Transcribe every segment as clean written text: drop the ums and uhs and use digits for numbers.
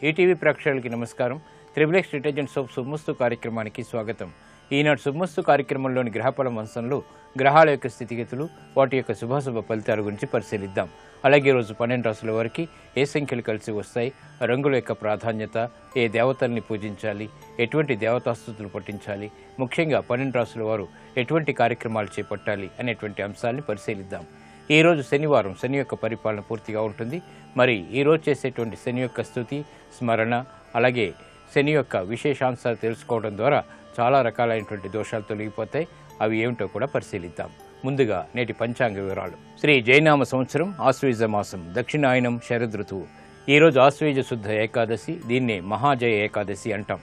ETV ప్రేక్షకులకి నమస్కారం. Triple X detergent soap శుభమస్తు కార్యక్రమానికి స్వాగతం. ఈనాడు శుభమస్తు కార్యక్రమంలోని గ్రహఫల అంశంలో గ్రహాల యొక్క స్థితిగతులు, వాటి యొక్క శుభాశుభ ఫలితాల గురించి పరిశీలిద్దాం. అలాగే ఈరోజు 12 రాశుల వారికి ఏ సంఖ్యలు కలిసి వస్తాయి, రంగుల యొక్క ప్రాధాన్యత, ఏ దేవతల్ని పూజించాలి, ఎటువంటి దేవతాస్తుతులు పఠించాలి, ముఖ్యంగా 12 రాశుల వారు ఎటువంటి కార్యక్రమాలు చేపట్టాలి అనేటువంటి అంశాలని పరిశీలిద్దాం. ఈరోజు శనివారం, శని యొక్క పరిపాలన పూర్తిగా ఉంటుంది. మరి ఈరోజు చేసేటువంటి శని యొక్క స్తుతి, స్మరణ, అలాగే శని యొక్క విశేషాంశాలు తెలుసుకోవడం ద్వారా చాలా రకాలైనటువంటి దోషాలు తొలగిపోతాయి. అవి ఏమిటో కూడా పరిశీలిద్దాం. ముందుగా నేటి పంచాంగ వివరాలు. శ్రీ జైనామ సంవత్సరం ఆశ్వయుజ మాసం, దక్షిణాయనం శరదృతువు. ఈరోజు ఆశ్వయుజ శుద్ధ ఏకాదశి, దీన్నే మహాజయ ఏకాదశి అంటాం.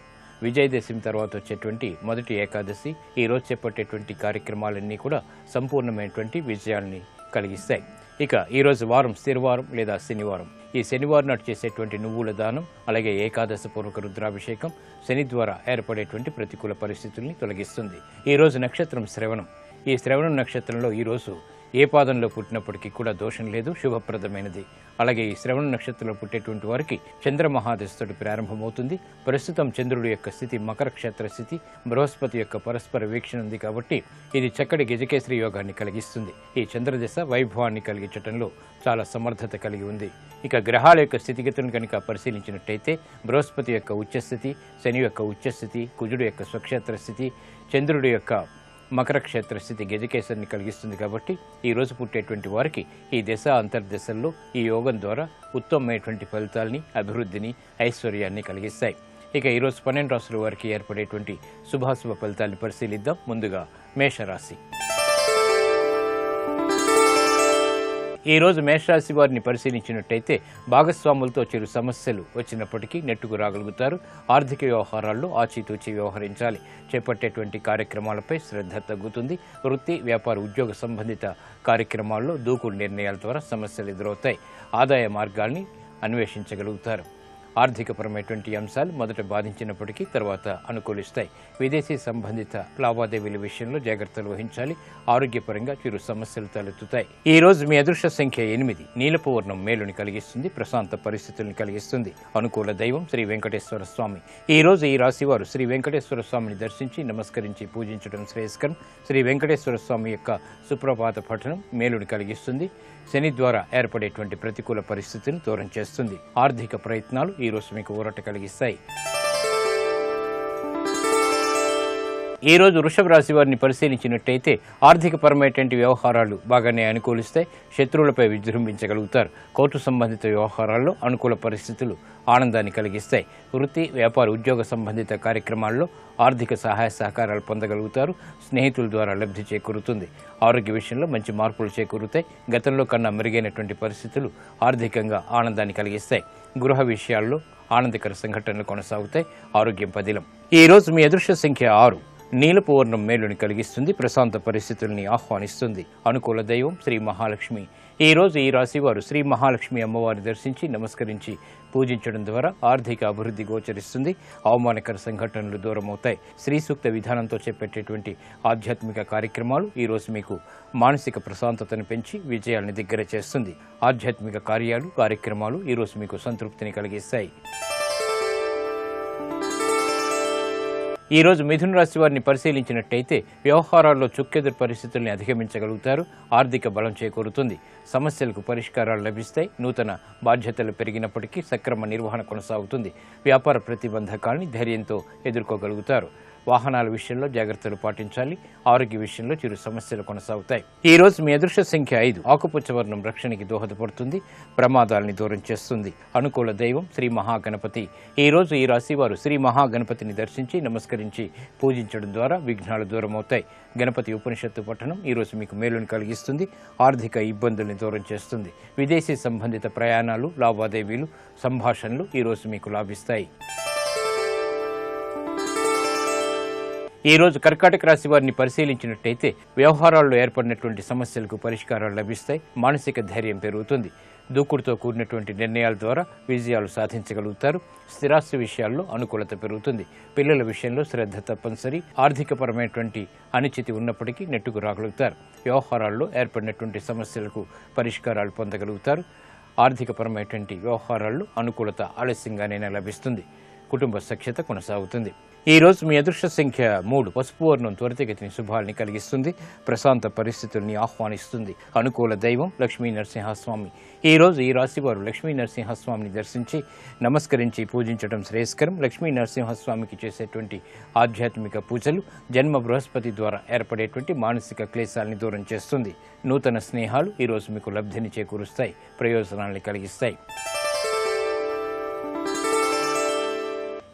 విజయదశమి తర్వాత వచ్చేటువంటి మొదటి ఏకాదశి. ఈరోజు చేపట్టేటువంటి కార్యక్రమాలన్నీ కూడా సంపూర్ణమైనటువంటి విజయాన్ని కలిగిస్తాయి. ఇక ఈరోజు వారం స్థిరవారం లేదా శనివారం. ఈ శనివారం నాటి చేసేటువంటి నువ్వుల దానం, అలాగే ఏకాదశి పూర్వక రుద్రాభిషేకం శని ద్వారా ఏర్పడేటువంటి ప్రతికూల పరిస్థితుల్ని తొలగిస్తుంది. ఈరోజు నక్షత్రం శ్రవణం. ఈ శ్రవణం నక్షత్రంలో ఈరోజు ఏ పాదంలో పుట్టినప్పటికీ కూడా దోషం లేదు, శుభప్రదమైనది. అలాగే ఈ శ్రవణ నక్షత్రంలో పుట్టేటువంటి వారికి చంద్రమహాదశతోటి ప్రారంభమవుతుంది. ప్రస్తుతం చంద్రుడి యొక్క స్థితి మకర క్షేత్ర స్థితి, బృహస్పతి యొక్క పరస్పర వీక్షణ ఉంది కాబట్టి ఇది చక్కటి గజకేసరి యోగాన్ని కలిగిస్తుంది. ఈ చంద్రదశ వైభవాన్ని కలిగించడంలో చాలా సమర్థత కలిగి ఉంది. ఇక గ్రహాల యొక్క స్థితిగతులను కనుక పరిశీలించినట్టయితే బృహస్పతి యొక్క ఉచ్చస్థితి, శని యొక్క ఉచ్చస్థితి, కుజుడు యొక్క స్వక్షేత్ర స్థితి, చంద్రుడి యొక్క మకర క్షేత్ర స్థితి గజకేసరిని కలిగిస్తుంది. కాబట్టి ఈరోజు పుట్టేటువంటి వారికి ఈ దశ అంతర్దశల్లో ఈ యోగం ద్వారా ఉత్తమమైనటువంటి ఫలితాలని, అభివృద్ధిని, ఐశ్వర్యాన్ని కలిగిస్తాయి. ఇక ఈరోజు 12 రాశుల వారికి ఏర్పడేటువంటి శుభాశుభ ఫలితాలను పరిశీలిద్దాం. ముందుగా మేషరాశి. ఈరోజు మేషరాశి వారిని పరిశీలించినట్టయితే భాగస్వాములతో చిరు సమస్యలు వచ్చినప్పటికీ నెట్టుకు రాగలుగుతారు. ఆర్థిక వ్యవహారాల్లో ఆచితూచి వ్యవహరించాలి. చేపట్టేటువంటి కార్యక్రమాలపై శ్రద్ధ తగ్గుతుంది. వృత్తి, వ్యాపార, ఉద్యోగ సంబంధిత కార్యక్రమాల్లో దూకుడు నిర్ణయాల ద్వారా సమస్యలు ఎదురవుతాయి. ఆదాయ మార్గాల్ని అన్వేషించగలుగుతారు. ఆర్థికపరమైనటువంటి అంశాలు మొదట బాధించినప్పటికీ తర్వాత అనుకూలిస్తాయి. విదేశీ సంబంధిత లావాదేవీల విషయంలో జాగ్రత్తలు వహించాలి. ఆరోగ్యపరంగా చిరు సమస్యలు తలెత్తుతాయి. ఈ రోజు మీ అదృష్ట సంఖ్య 8. నీలపు వర్ణం మేలుని కలిగిస్తుంది, ప్రశాంత పరిస్థితుల్ని కలిగిస్తుంది. అనుకూల దైవం శ్రీ వెంకటేశ్వర స్వామి. ఈ రోజు ఈ రాశి వారు శ్రీ వెంకటేశ్వర స్వామిని దర్శించి నమస్కరించి పూజించడం శ్రేయస్కరం. శ్రీ వెంకటేశ్వర స్వామి యొక్క సుప్రభాత పఠనం మేలుని కలిగిస్తుంది. శని ద్వారా ఏర్పడేటువంటి ప్రతికూల పరిస్థితిని దూరం చేస్తుంది. ఆర్థిక ప్రయత్నాలు ఈ రోజు మీకు ఊరట కలిగిస్తాయి. ఈ రోజు వృషభ రాశి వారిని పరిశీలించినట్టయితే ఆర్థిక పరమైనటువంటి వ్యవహారాలు బాగానే అనుకూలిస్తాయి. శత్రువులపై విజృంభించగలుగుతారు. కోర్టు సంబంధిత వ్యవహారాల్లో అనుకూల పరిస్థితులు ఆనందాన్ని కలిగిస్తాయి. వృత్తి, వ్యాపార, ఉద్యోగ సంబంధిత కార్యక్రమాల్లో ఆర్థిక సహాయ సహకారాలు పొందగలుగుతారు. స్నేహితుల ద్వారా లబ్ధి చేకూరుతుంది. ఆరోగ్య విషయంలో మంచి మార్పులు చేకూరుతాయి. గతంలో కన్నా మెరుగైనటువంటి పరిస్థితులు ఆర్థికంగా ఆనందాన్ని కలిగిస్తాయి. గృహ విషయాల్లో ఆనందకర సంఘటనలు కొనసాగుతాయి. ఆరోగ్యం పదిలం. ఈ రోజు మీ అదృష్ట సంఖ్య 6. నీలపు వర్ణం మేలుని కలిగిస్తుంది, ప్రశాంత పరిస్థితుల్ని ఆహ్వానిస్తుంది. అనుకూల దైవం శ్రీ మహాలక్ష్మి. ఈ రోజు ఈ రాశి వారు శ్రీ మహాలక్ష్మి అమ్మవారిని దర్శించి నమస్కరించి పూజించడం ద్వారా ఆర్థిక అభివృద్ధి గోచరిస్తుంది. అవమానకర సంఘటనలు దూరమవుతాయి. శ్రీ సూక్త విధానంతో చేపట్టేటువంటి ఆధ్యాత్మిక కార్యక్రమాలు ఈ రోజు మీకు మానసిక ప్రశాంతతను పెంచి విజయాల్ని దగ్గర చేస్తుంది. ఆధ్యాత్మిక కార్యక్రమాలు ఈ రోజు మీకు సంతృప్తిని కలిగిస్తాయి. ఈ రోజు మిథున రాశి వారిని పరిశీలించినట్టయితే వ్యవహారాల్లో చుక్కెదురు పరిస్థితుల్ని అధిగమించగలుగుతారు. ఆర్థిక బలం చేకూరుతుంది. సమస్యలకు పరిష్కారాలు లభిస్తాయి. నూతన బాధ్యతలు పెరిగినప్పటికీ సక్రమ నిర్వహణ కొనసాగుతుంది. వ్యాపార ప్రతిబంధకాల్ని ధైర్యంతో ఎదుర్కోగలుగుతారు. వాహనాల విషయంలో జాగ్రత్తలు పాటించాలి. ఆరోగ్య విషయంలో చిరు సమస్యలు కొనసాగుతాయి. ఈ రోజు మీ అదృష్ట సంఖ్య 5. ఆకుపచ్చ వర్ణం రక్షణకి దోహదపడుతుంది, ప్రమాదాలని దూరం చేస్తుంది. అనుకూల దైవం శ్రీ మహాగణపతి. ఈ రోజు ఈ రాశి వారు శ్రీ మహాగణపతిని దర్శించి నమస్కరించి పూజించడం ద్వారా విఘ్నాలు దూరమవుతాయి. గణపతి ఉపనిషత్తు పఠనం ఈ రోజు మీకు మేలుని కలిగిస్తుంది. ఆర్థిక ఇబ్బందుల్ని దూరం చేస్తుంది. విదేశీ సంబంధిత ప్రయాణాలు, లావాదేవీలు, సంభాషణలు ఈ రోజు మీకు లాభిస్తాయి. ఈ రోజు కర్కాటక రాశి వారిని పరిశీలించినట్టయితే వ్యవహారాల్లో ఏర్పడినటువంటి సమస్యలకు పరిష్కారాలు లభిస్తాయి. మానసిక ధైర్యం పెరుగుతుంది. దూకుడుతో కూడినటువంటి నిర్ణయాల ద్వారా విజయాలు సాధించగలుగుతారు. స్థిరాస్తి విషయాల్లో అనుకూలత పెరుగుతుంది. పిల్లల విషయంలో శ్రద్ధ తప్పనిసరి. ఆర్థికపరమైనటువంటి అనిశ్చితి ఉన్నప్పటికీ నెట్టుకు రాగలుగుతారు. వ్యవహారాల్లో ఏర్పడినటువంటి సమస్యలకు పరిష్కారాలు పొందగలుగుతారు. ఆర్థికపరమైనటువంటి వ్యవహారాల్లో అనుకూలత ఆలస్యంగానే లభిస్తుంది. కుటుంబ సఖ్యత కొనసాగుతుంది. ఈ రోజు మీ అదృష్ట సంఖ్య 3. పసుపు వర్ణం త్వరితగతిని శుభాల్ని కలిగిస్తుంది. ప్రశాంత పరిస్థితుల్ని ఆహ్వానిస్తుంది. అనుకూల దైవం లక్ష్మీ నరసింహస్వామి. ఈ రోజు ఈ రాశి వారు లక్ష్మీ నరసింహస్వామిని దర్శించి నమస్కరించి పూజించడం శ్రేయస్కరం. లక్ష్మీ నరసింహస్వామికి చేసేటువంటి ఆధ్యాత్మిక పూజలు జన్మ బృహస్పతి ద్వారా ఏర్పడేటువంటి మానసిక క్లేశాలని దూరం చేస్తుంది. నూతన స్నేహాలు ఈ రోజు మీకు లబ్ధిని చేకూరుస్తాయి, ప్రయోజనాల్ని కలిగిస్తాయి.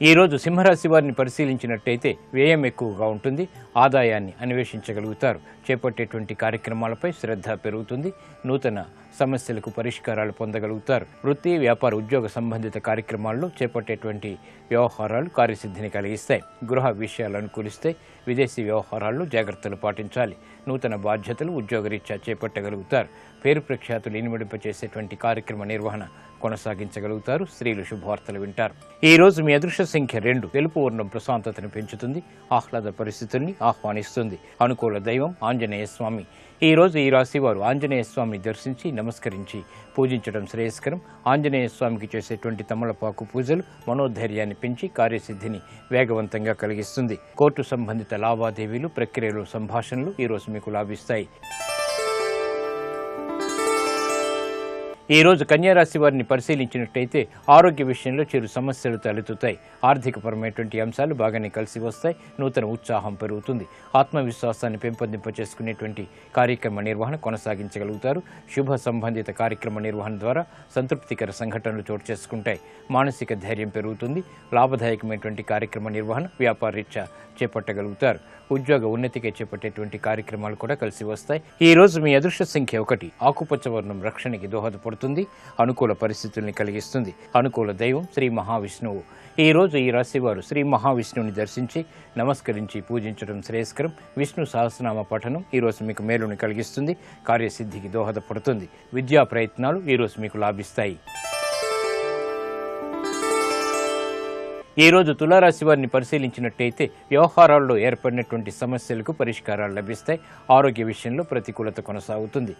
ఈ రోజు సింహరాశి వారిని పరిశీలించినట్టయితే వ్యయం ఎక్కువగా ఉంటుంది. ఆదాయాన్ని అన్వేషించగలుగుతారు. చేపట్టేటువంటి కార్యక్రమాలపై శ్రద్ధ పెరుగుతుంది. నూతన సమస్యలకు పరిష్కారాలు పొందగలుగుతారు. వృత్తి, వ్యాపార, ఉద్యోగ సంబంధిత కార్యక్రమాల్లో చేపట్టేటువంటి వ్యవహారాలు కార్యసిద్ధిని కలిగిస్తాయి. గృహ విషయాలు అనుకూలిస్తే విదేశీ వ్యవహారాల్లో జాగ్రత్తలు పాటించాలి. నూతన బాధ్యతలు ఉద్యోగరీత్యా చేపట్టగలుగుతారు. పేరు ప్రఖ్యాతులు ఇనుమడింపచేసేటువంటి కార్యక్రమ నిర్వహణ కొనసాగించగలుగుతారు. స్త్రీలు శుభవార్తలు వింటారు. ఈ రోజు మీ అదృష్ట సంఖ్య 2. తెలుపు వర్ణం ప్రశాంతతను పెంచుతుంది. ఆహ్లాద పరిస్థితుల్ని ఆహ్వానిస్తుంది. అనుకూల దైవం ఆంజనేయ స్వామి. ఈ రోజు ఈ రాశి వారు ఆంజనేయ స్వామిని దర్శించి నమస్కరించి పూజించడం శ్రేయస్కరం. ఆంజనేయ స్వామికి చేసేటువంటి తమలపాకు పూజలు మనోధైర్యాన్ని పెంచి కార్యసిద్ధిని వేగవంతంగా కలిగిస్తుంది. కోర్టు సంబంధిత లావాదేవీలు, ప్రక్రియలు, సంభాషణలు ఈ రోజు మీకు లాభిస్తాయి. ఈ రోజు కన్యారాశి వారిని పరిశీలించినట్టయితే ఆరోగ్య విషయంలో చిరు సమస్యలు తలెత్తుతాయి. ఆర్థికపరమైనటువంటి అంశాలు బాగానే కలిసి వస్తాయి. నూతన ఉత్సాహం పెరుగుతుంది. ఆత్మవిశ్వాసాన్ని పెంపొందింపచేసుకునేటువంటి కార్యక్రమ నిర్వహణ కొనసాగించగలుగుతారు. శుభ సంబంధిత కార్యక్రమ నిర్వహణ ద్వారా సంతృప్తికర సంఘటనలు చోటు చేసుకుంటాయి. మానసిక ధైర్యం పెరుగుతుంది. లాభదాయకమైనటువంటి కార్యక్రమ నిర్వహణ వ్యాపారరీత్యా చేపట్టగలుగుతారు. ఉద్యోగ ఉన్నతికి చేపట్టేటువంటి కార్యక్రమాలు కూడా కలిసి వస్తాయి. ఈ రోజు మీ అదృష్ట సంఖ్య 1. ఆకుపచ్చ వర్ణం రక్షణకి దోహదపడుతుంది. అనుకూల పరిస్థితుల్ని కలిగిస్తుంది. అనుకూల దైవం శ్రీ మహావిష్ణువు. ఈ రోజు ఈ రాశి వారు శ్రీ మహావిష్ణువుని దర్శించి నమస్కరించి పూజించడం శ్రేయస్కరం. విష్ణు సహస్రనామ పఠనం ఈ రోజు మీకు మేలుని కలిగిస్తుంది. కార్యసిద్ధికి దోహదపడుతుంది. విద్యా ప్రయత్నాలు ఈ రోజు మీకు లాభిస్తాయి. ఈ రోజు తులారాశి వారిని పరిశీలించినట్టయితే వ్యవహారాల్లో ఏర్పడినటువంటి సమస్యలకు పరిష్కారాలు లభిస్తాయి. ఆరోగ్య విషయంలో ప్రతికూలత కొనసాగుతుంది.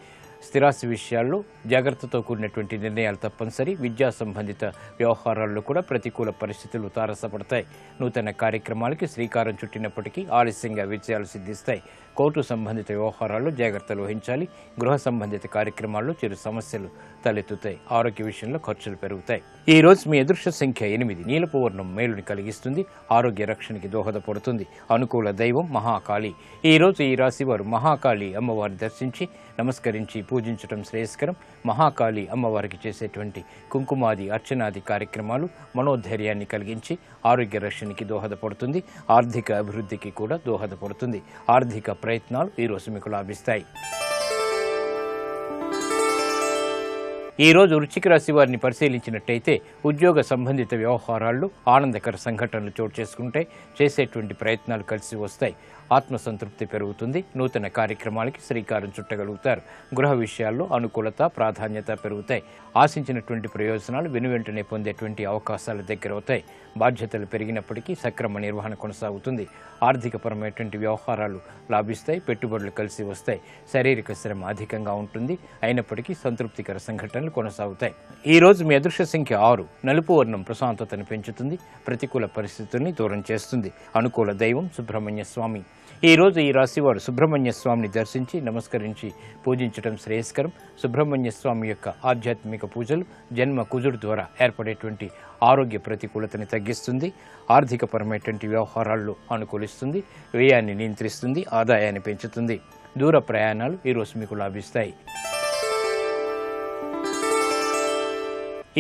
స్థిరాస్తి విషయాల్లో జాగ్రత్తతో కూడినటువంటి నిర్ణయాలు తప్పనిసరి. విద్యా సంబంధిత వ్యవహారాల్లో కూడా ప్రతికూల పరిస్థితులు తారసపడతాయి. నూతన కార్యక్రమాలకి శ్రీకారం చుట్టినప్పటికీ ఆలస్యంగా విజయాలు సిద్ధిస్తాయి. కోర్టు సంబంధిత వ్యవహారాల్లో జాగ్రత్తలు వహించాలి. గృహ సంబంధిత కార్యక్రమాల్లో చిరు సమస్యలు తలెత్తుతాయి. ఆరోగ్య విషయంలో ఖర్చులు పెరుగుతాయి. ఈ రోజు మీ అదృష్ట సంఖ్య 8. నీలపు వర్ణం మేలుని కలిగిస్తుంది. ఆరోగ్య రక్షణకి దోహదపడుతుంది. అనుకూల దైవం మహాకాళి. ఈ రోజు ఈ రాశి వారు మహాకాళి అమ్మవారిని దర్శించి నమస్కరించి పూజించడం శ్రేయస్కరం. మహాకాళి అమ్మవారికి చేసేటువంటి కుంకుమాది అర్చనాది కార్యక్రమాలు మనోధైర్యాన్ని కలిగించి ఆరోగ్య రక్షణకి దోహదపడుతుంది. ఆర్థిక అభివృద్ధికి కూడా దోహదపడుతుంది. ఆర్థిక ప్రయత్నాలు ఈ రోజు మీకు లాభిస్తాయి. ఈ రోజు వృశ్చిక రాశి వారిని పరిశీలించినట్టయితే ఉద్యోగ సంబంధిత వ్యవహారాల్లో ఆనందకర సంఘటనలు చోటు చేసుకుంటే చేసేటువంటి ప్రయత్నాలు కలిసి వస్తాయి. ఆత్మసంతృప్తి పెరుగుతుంది. నూతన కార్యక్రమాలకి శ్రీకారం చుట్టగలుగుతారు. గృహ విషయాల్లో అనుకూలత, ప్రాధాన్యత పెరుగుతాయి. ఆశించినటువంటి ప్రయోజనాలు వెనువెంటనే పొందేటువంటి అవకాశాలు దగ్గరవుతాయి. బాధ్యతలు పెరిగినప్పటికీ సక్రమ నిర్వహణ కొనసాగుతుంది. ఆర్థికపరమైనటువంటి వ్యవహారాలు లాభిస్తాయి. పెట్టుబడులు కలిసి వస్తాయి. శారీరక శ్రమ అధికంగా ఉంటుంది. అయినప్పటికీ సంతృప్తికర సంఘటనలు కొనసాగుతాయి. ఈ రోజు మీ అదృష్ట సంఖ్య 6. నలుపు వర్ణం ప్రశాంతతను పెంచుతుంది. ప్రతికూల పరిస్థితుల్ని దూరం చేస్తుంది. అనుకూల దైవం సుబ్రహ్మణ్య స్వామి. ఈ రోజు ఈ రాశి వారు సుబ్రహ్మణ్య స్వామిని దర్శించి నమస్కరించి పూజించడం శ్రేయస్కరం. సుబ్రహ్మణ్య స్వామి యొక్క ఆధ్యాత్మిక పూజలు జన్మ కుజుడు ద్వారా ఏర్పడేటువంటి ఆరోగ్య ప్రతికూలతని తగ్గిస్తుంది. ఆర్థికపరమైనటువంటి వ్యవహారాల్లో అనుకూలిస్తుంది. వ్యయాన్ని నియంత్రిస్తుంది. ఆదాయాన్ని పెంచుతుంది. దూర ప్రయాణాలు ఈరోజు మీకు లాభిస్తాయి.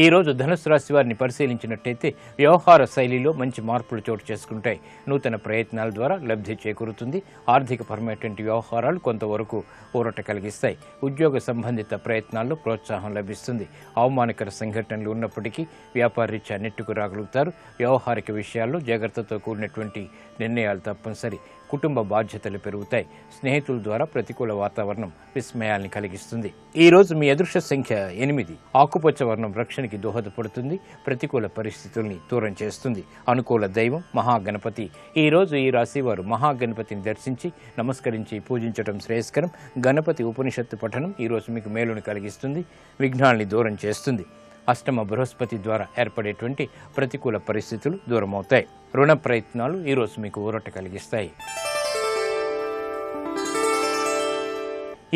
ఈ రోజు ధనుసు రాశి వారిని పరిశీలించినట్టయితే వ్యవహార శైలిలో మంచి మార్పులు చోటు చేసుకుంటాయి. నూతన ప్రయత్నాల ద్వారా లబ్ధి చేకూరుతుంది. ఆర్థికపరమైనటువంటి వ్యవహారాలు కొంతవరకు ఊరట కలిగిస్తాయి. ఉద్యోగ సంబంధిత ప్రయత్నాల్లో ప్రోత్సాహం లభిస్తుంది. అవమానకర సంఘటనలు ఉన్నప్పటికీ వ్యాపారరీత్యా నెట్టుకు రాగలుగుతారు. వ్యవహారిక విషయాల్లో జాగ్రత్తతో కూడినటువంటి నిర్ణయాలు తప్పనిసరి. కుటుంబ బాధ్యతలు పెరుగుతాయి. స్నేహితుల ద్వారా ప్రతికూల వాతావరణం విస్మయాల్ని కలిగిస్తుంది. ఈ రోజు మీ అదృష్ట సంఖ్య 8. ఆకుపచ్చ వర్ణం రక్షణకి దోహదపడుతుంది. ప్రతికూల పరిస్థితుల్ని దూరం చేస్తుంది. అనుకూల దైవం మహాగణపతి. ఈ రోజు ఈ రాశి వారు మహాగణపతిని దర్శించి నమస్కరించి పూజించడం శ్రేయస్కరం. గణపతి ఉపనిషత్తు పఠనం ఈ రోజు మీకు మేలుని కలిగిస్తుంది, విఘ్నాల్ని దూరం చేస్తుంది. అష్టమ బృహస్పతి ద్వారా ఏర్పడేటువంటి ప్రతికూల పరిస్థితులు దూరమవుతాయి. రుణ ప్రయత్నాలు ఈరోజు మీకు ఊరట కలిగిస్తాయి.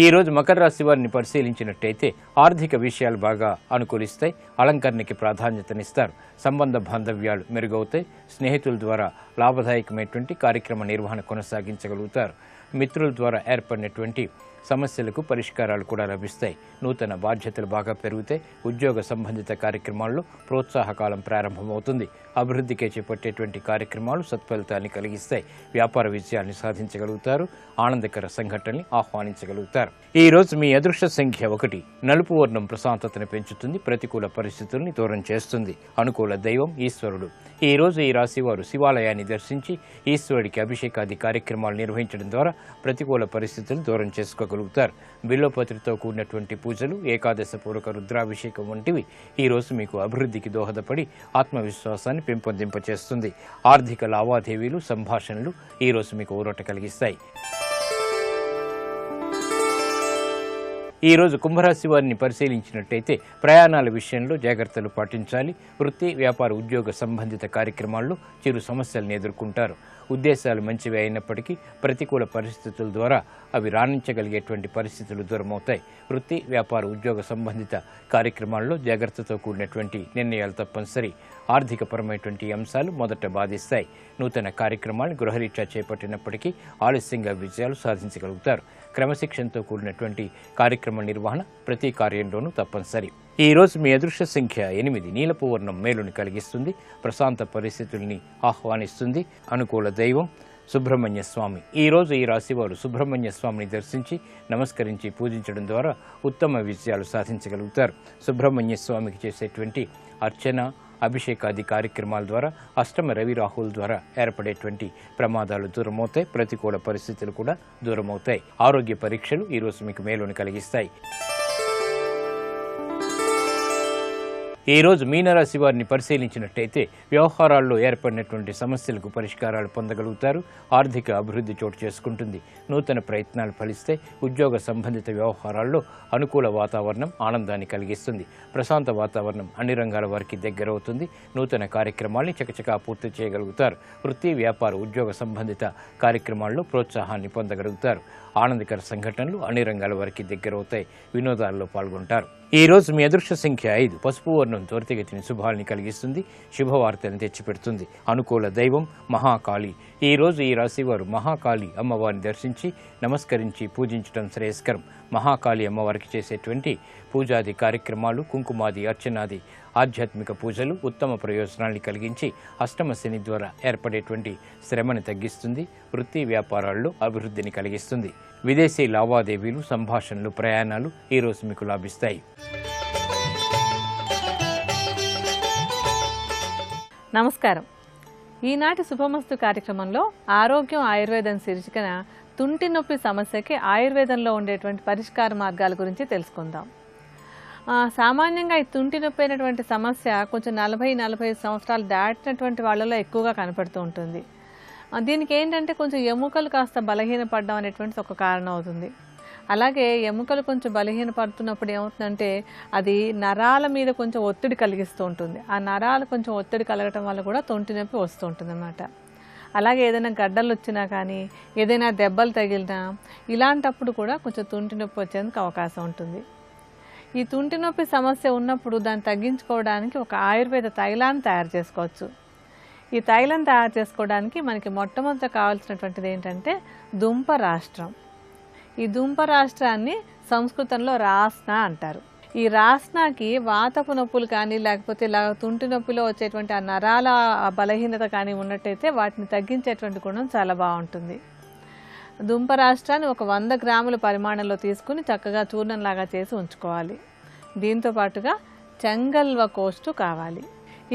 ఈ రోజు మకర రాశి వారిని పరిశీలించినట్టయితే ఆర్థిక విషయాలు బాగా అనుకూలిస్తాయి. అలంకరణకి ప్రాధాన్యతనిస్తారు. సంబంధ బాంధవ్యాలు మెరుగవుతాయి. స్నేహితుల ద్వారా లాభదాయకమైనటువంటి కార్యక్రమ నిర్వహణ కొనసాగించగలుగుతారు. మిత్రుల ద్వారా ఏర్పడినటువంటి సమస్యలకు పరిష్కారాలు కూడా లభిస్తాయి. నూతన బాధ్యతలు బాగా పెరుగుతాయి. ఉద్యోగ సంబంధిత కార్యక్రమాల్లో ప్రోత్సాహకాలం ప్రారంభమవుతుంది. అభివృద్ధికే చేపట్టేటువంటి కార్యక్రమాలు సత్ఫలితాన్ని కలిగిస్తాయి. వ్యాపార విజయాన్ని సాధించగలుగుతారు. ఆనందకర సంఘటనని ఆహ్వానించగలుగుతారు. ఈ రోజు మీ అదృష్ట సంఖ్య 1. నలుపు వర్ణం ప్రశాంతతను పెంచుతుంది. ప్రతికూల పరిస్థితుల్ని దూరం చేస్తుంది. అనుకూల దైవం ఈశ్వరుడు. ఈ రోజు ఈ రాశి వారు శివాలయాన్ని దర్శించి ఈశ్వరుడికి అభిషేకాది కార్యక్రమాలు నిర్వహించడం ద్వారా ప్రతికూల పరిస్థితులు దూరం చేసుకోగలుగుతారు. బిల్వపత్రితో కూడినటువంటి పూజలు, ఏకాదశ పూర్వక రుద్రాభిషేకం వంటివి ఈ రోజు మీకు అభివృద్ధికి దోహదపడి ఆత్మవిశ్వాసాన్ని పెంపొందింపచేస్తుంది. ఆర్థిక లావాదేవీలు, సంభాషణలు ఈ రోజు మీకు ఊరట కలిగిస్తాయి. ఈ రోజు కుంభరాశి వారిని పరిశీలించినట్టయితే ప్రయాణాల విషయంలో జాగ్రత్తలు పాటించాలి. వృత్తి, వ్యాపార, ఉద్యోగ సంబంధిత కార్యక్రమాల్లో చిరు సమస్యలను ఎదుర్కొంటారు. ఉద్దేశాలు మంచివి అయినప్పటికీ ప్రతికూల పరిస్థితుల ద్వారా అవి రాణించగలిగేటువంటి పరిస్థితులు దూరమవుతాయి. వృత్తి, వ్యాపార, ఉద్యోగ సంబంధిత కార్యక్రమాల్లో జాగ్రత్తతో కూడినటువంటి నిర్ణయాలు తప్పనిసరి. ఆర్థికపరమైనటువంటి అంశాలు మొదట బాధిస్తాయి. నూతన కార్యక్రమాలను గృహరీత్యా చేపట్టినప్పటికీ ఆలస్యంగా విజయాలు సాధించగలుగుతారు. క్రమశిక్షణతో కూడినటువంటి కార్యక్రమ నిర్వహణ ప్రతి కార్యంలోనూ తప్పనిసరి. ఈ రోజు మీ అదృష్ట సంఖ్య 8. నీలపు వర్ణం మేలుని కలిగిస్తుంది. ప్రశాంత పరిస్థితుల్ని ఆహ్వానిస్తుంది. అనుకూల దైవం సుబ్రహ్మణ్య స్వామి. ఈ రోజు ఈ రాశివారు సుబ్రహ్మణ్య స్వామిని దర్శించి నమస్కరించి పూజించడం ద్వారా ఉత్తమ విజయాలు సాధించగలుగుతారు. సుబ్రహ్మణ్య స్వామికి చేసేటువంటి అర్చన, అభిషేకాది కార్యక్రమాల ద్వారా అష్టమ రవి రాహుల ద్వారా ఏర్పడేటువంటి ప్రమాదాలు దూరమవుతాయి. ప్రతికూల పరిస్థితులు కూడా దూరమవుతాయి. ఆరోగ్య పరీక్షలు ఈ రోజు మీకు మేలుని కలిగిస్తాయి. ఈ రోజు మీనరాశి వారిని పరిశీలించినట్టయితే వ్యవహారాల్లో ఏర్పడినటువంటి సమస్యలకు పరిష్కారాలు పొందగలుగుతారు. ఆర్థిక అభివృద్ధి చోటు చేసుకుంటుంది. నూతన ప్రయత్నాలు ఫలిస్తే ఉద్యోగ సంబంధిత వ్యవహారాల్లో అనుకూల వాతావరణం ఆనందాన్ని కలిగిస్తుంది. ప్రశాంత వాతావరణం అన్ని రంగాల వారికి దగ్గరవుతుంది. నూతన కార్యక్రమాల్ని చకచకా పూర్తి చేయగలుగుతారు. వృత్తి, వ్యాపార, ఉద్యోగ సంబంధిత కార్యక్రమాల్లో ప్రోత్సాహాన్ని పొందగలుగుతారు. ఆనందకర సంఘటనలు అన్ని రంగాల వారికి దగ్గరవుతాయి. వినోదాల్లో పాల్గొంటారు. ఈ రోజు మీ అదృష్ట సంఖ్య 5. పసుపు వర్ణం త్వరితగతిని శుభాల్ని కలిగిస్తుంది. శుభవార్తలను తెచ్చిపెడుతుంది. అనుకూల దైవం మహాకాళి. ఈ రోజు ఈ రాశివారు మహాకాళి అమ్మవారిని దర్శించి నమస్కరించి పూజించడం శ్రేయస్కరం. మహాకాళి అమ్మవారికి చేసేటువంటి పూజాది కార్యక్రమాలు, కుంకుమాది అర్చనాది ఆధ్యాత్మిక పూజలు ఉత్తమ ప్రయోజనాల్ని కలిగించి అష్టమ శని ద్వారా ఏర్పడేటువంటి శ్రమని తగ్గిస్తుంది. వృత్తి, వ్యాపారాల్లో అభివృద్ధిని కలిగిస్తుంది. విదేశీ లావాదేవీలు, సంభాషణలు, ప్రయాణాలు ఈ రోజు మీకు లాభిస్తాయి. నమస్కారం. ఈనాటి శుభమస్తు కార్యక్రమంలో ఆరోగ్యం ఆయుర్వేదం శీర్షికన తుంటి నొప్పి సమస్యకి ఆయుర్వేదంలో ఉండేటువంటి పరిష్కార మార్గాల గురించి తెలుసుకుందాం. సామాన్యంగా ఈ తుంటి నొప్పి అయినటువంటి సమస్య కొంచెం 40-45 సంవత్సరాలు దాటినటువంటి వాళ్ళలో ఎక్కువగా కనపడుతూ ఉంటుంది. దీనికి ఏంటంటే కొంచెం ఎముకలు కాస్త బలహీనపడడం అనేటువంటిది ఒక కారణం అవుతుంది. అలాగే ఎముకలు కొంచెం బలహీనపడుతున్నప్పుడు ఏమవుతుందంటే అది నరాల మీద కొంచెం ఒత్తిడి కలిగిస్తూ ఉంటుంది. ఆ నరాలు కొంచెం ఒత్తిడి కలగటం వల్ల కూడా తొంటి నొప్పి వస్తూ ఉంటుంది అన్నమాట. అలాగే ఏదైనా గడ్డలు వచ్చినా కానీ, ఏదైనా దెబ్బలు తగిలినా ఇలాంటప్పుడు కూడా కొంచెం తుంటి నొప్పి వచ్చేందుకు అవకాశం ఉంటుంది. ఈ తుంటి నొప్పి సమస్య ఉన్నప్పుడు దాన్ని తగ్గించుకోవడానికి ఒక ఆయుర్వేద తైలాన్ని తయారు చేసుకోవచ్చు. ఈ తైలం తయారు చేసుకోవడానికి మనకి మొట్టమొదట కావాల్సినటువంటిది ఏంటంటే దుంపరాష్ట్రం. ఈ దుంపరాష్ట్రాన్ని సంస్కృతంలో రాస్నా అంటారు. ఈ రాస్నాకి వాతపు నొప్పులు కానీ లేకపోతే ఇలా తుంటి నొప్పిలో వచ్చేటువంటి ఆ నరాల బలహీనత కానీ ఉన్నట్టయితే వాటిని తగ్గించేటువంటి గుణం చాలా బాగుంటుంది. దుంపరాష్ట్రాన్ని ఒక 100 గ్రాముల పరిమాణంలో తీసుకుని చక్కగా చూర్ణంలాగా చేసి ఉంచుకోవాలి. దీంతో పాటుగా చెంగల్వ కోస్టు కావాలి.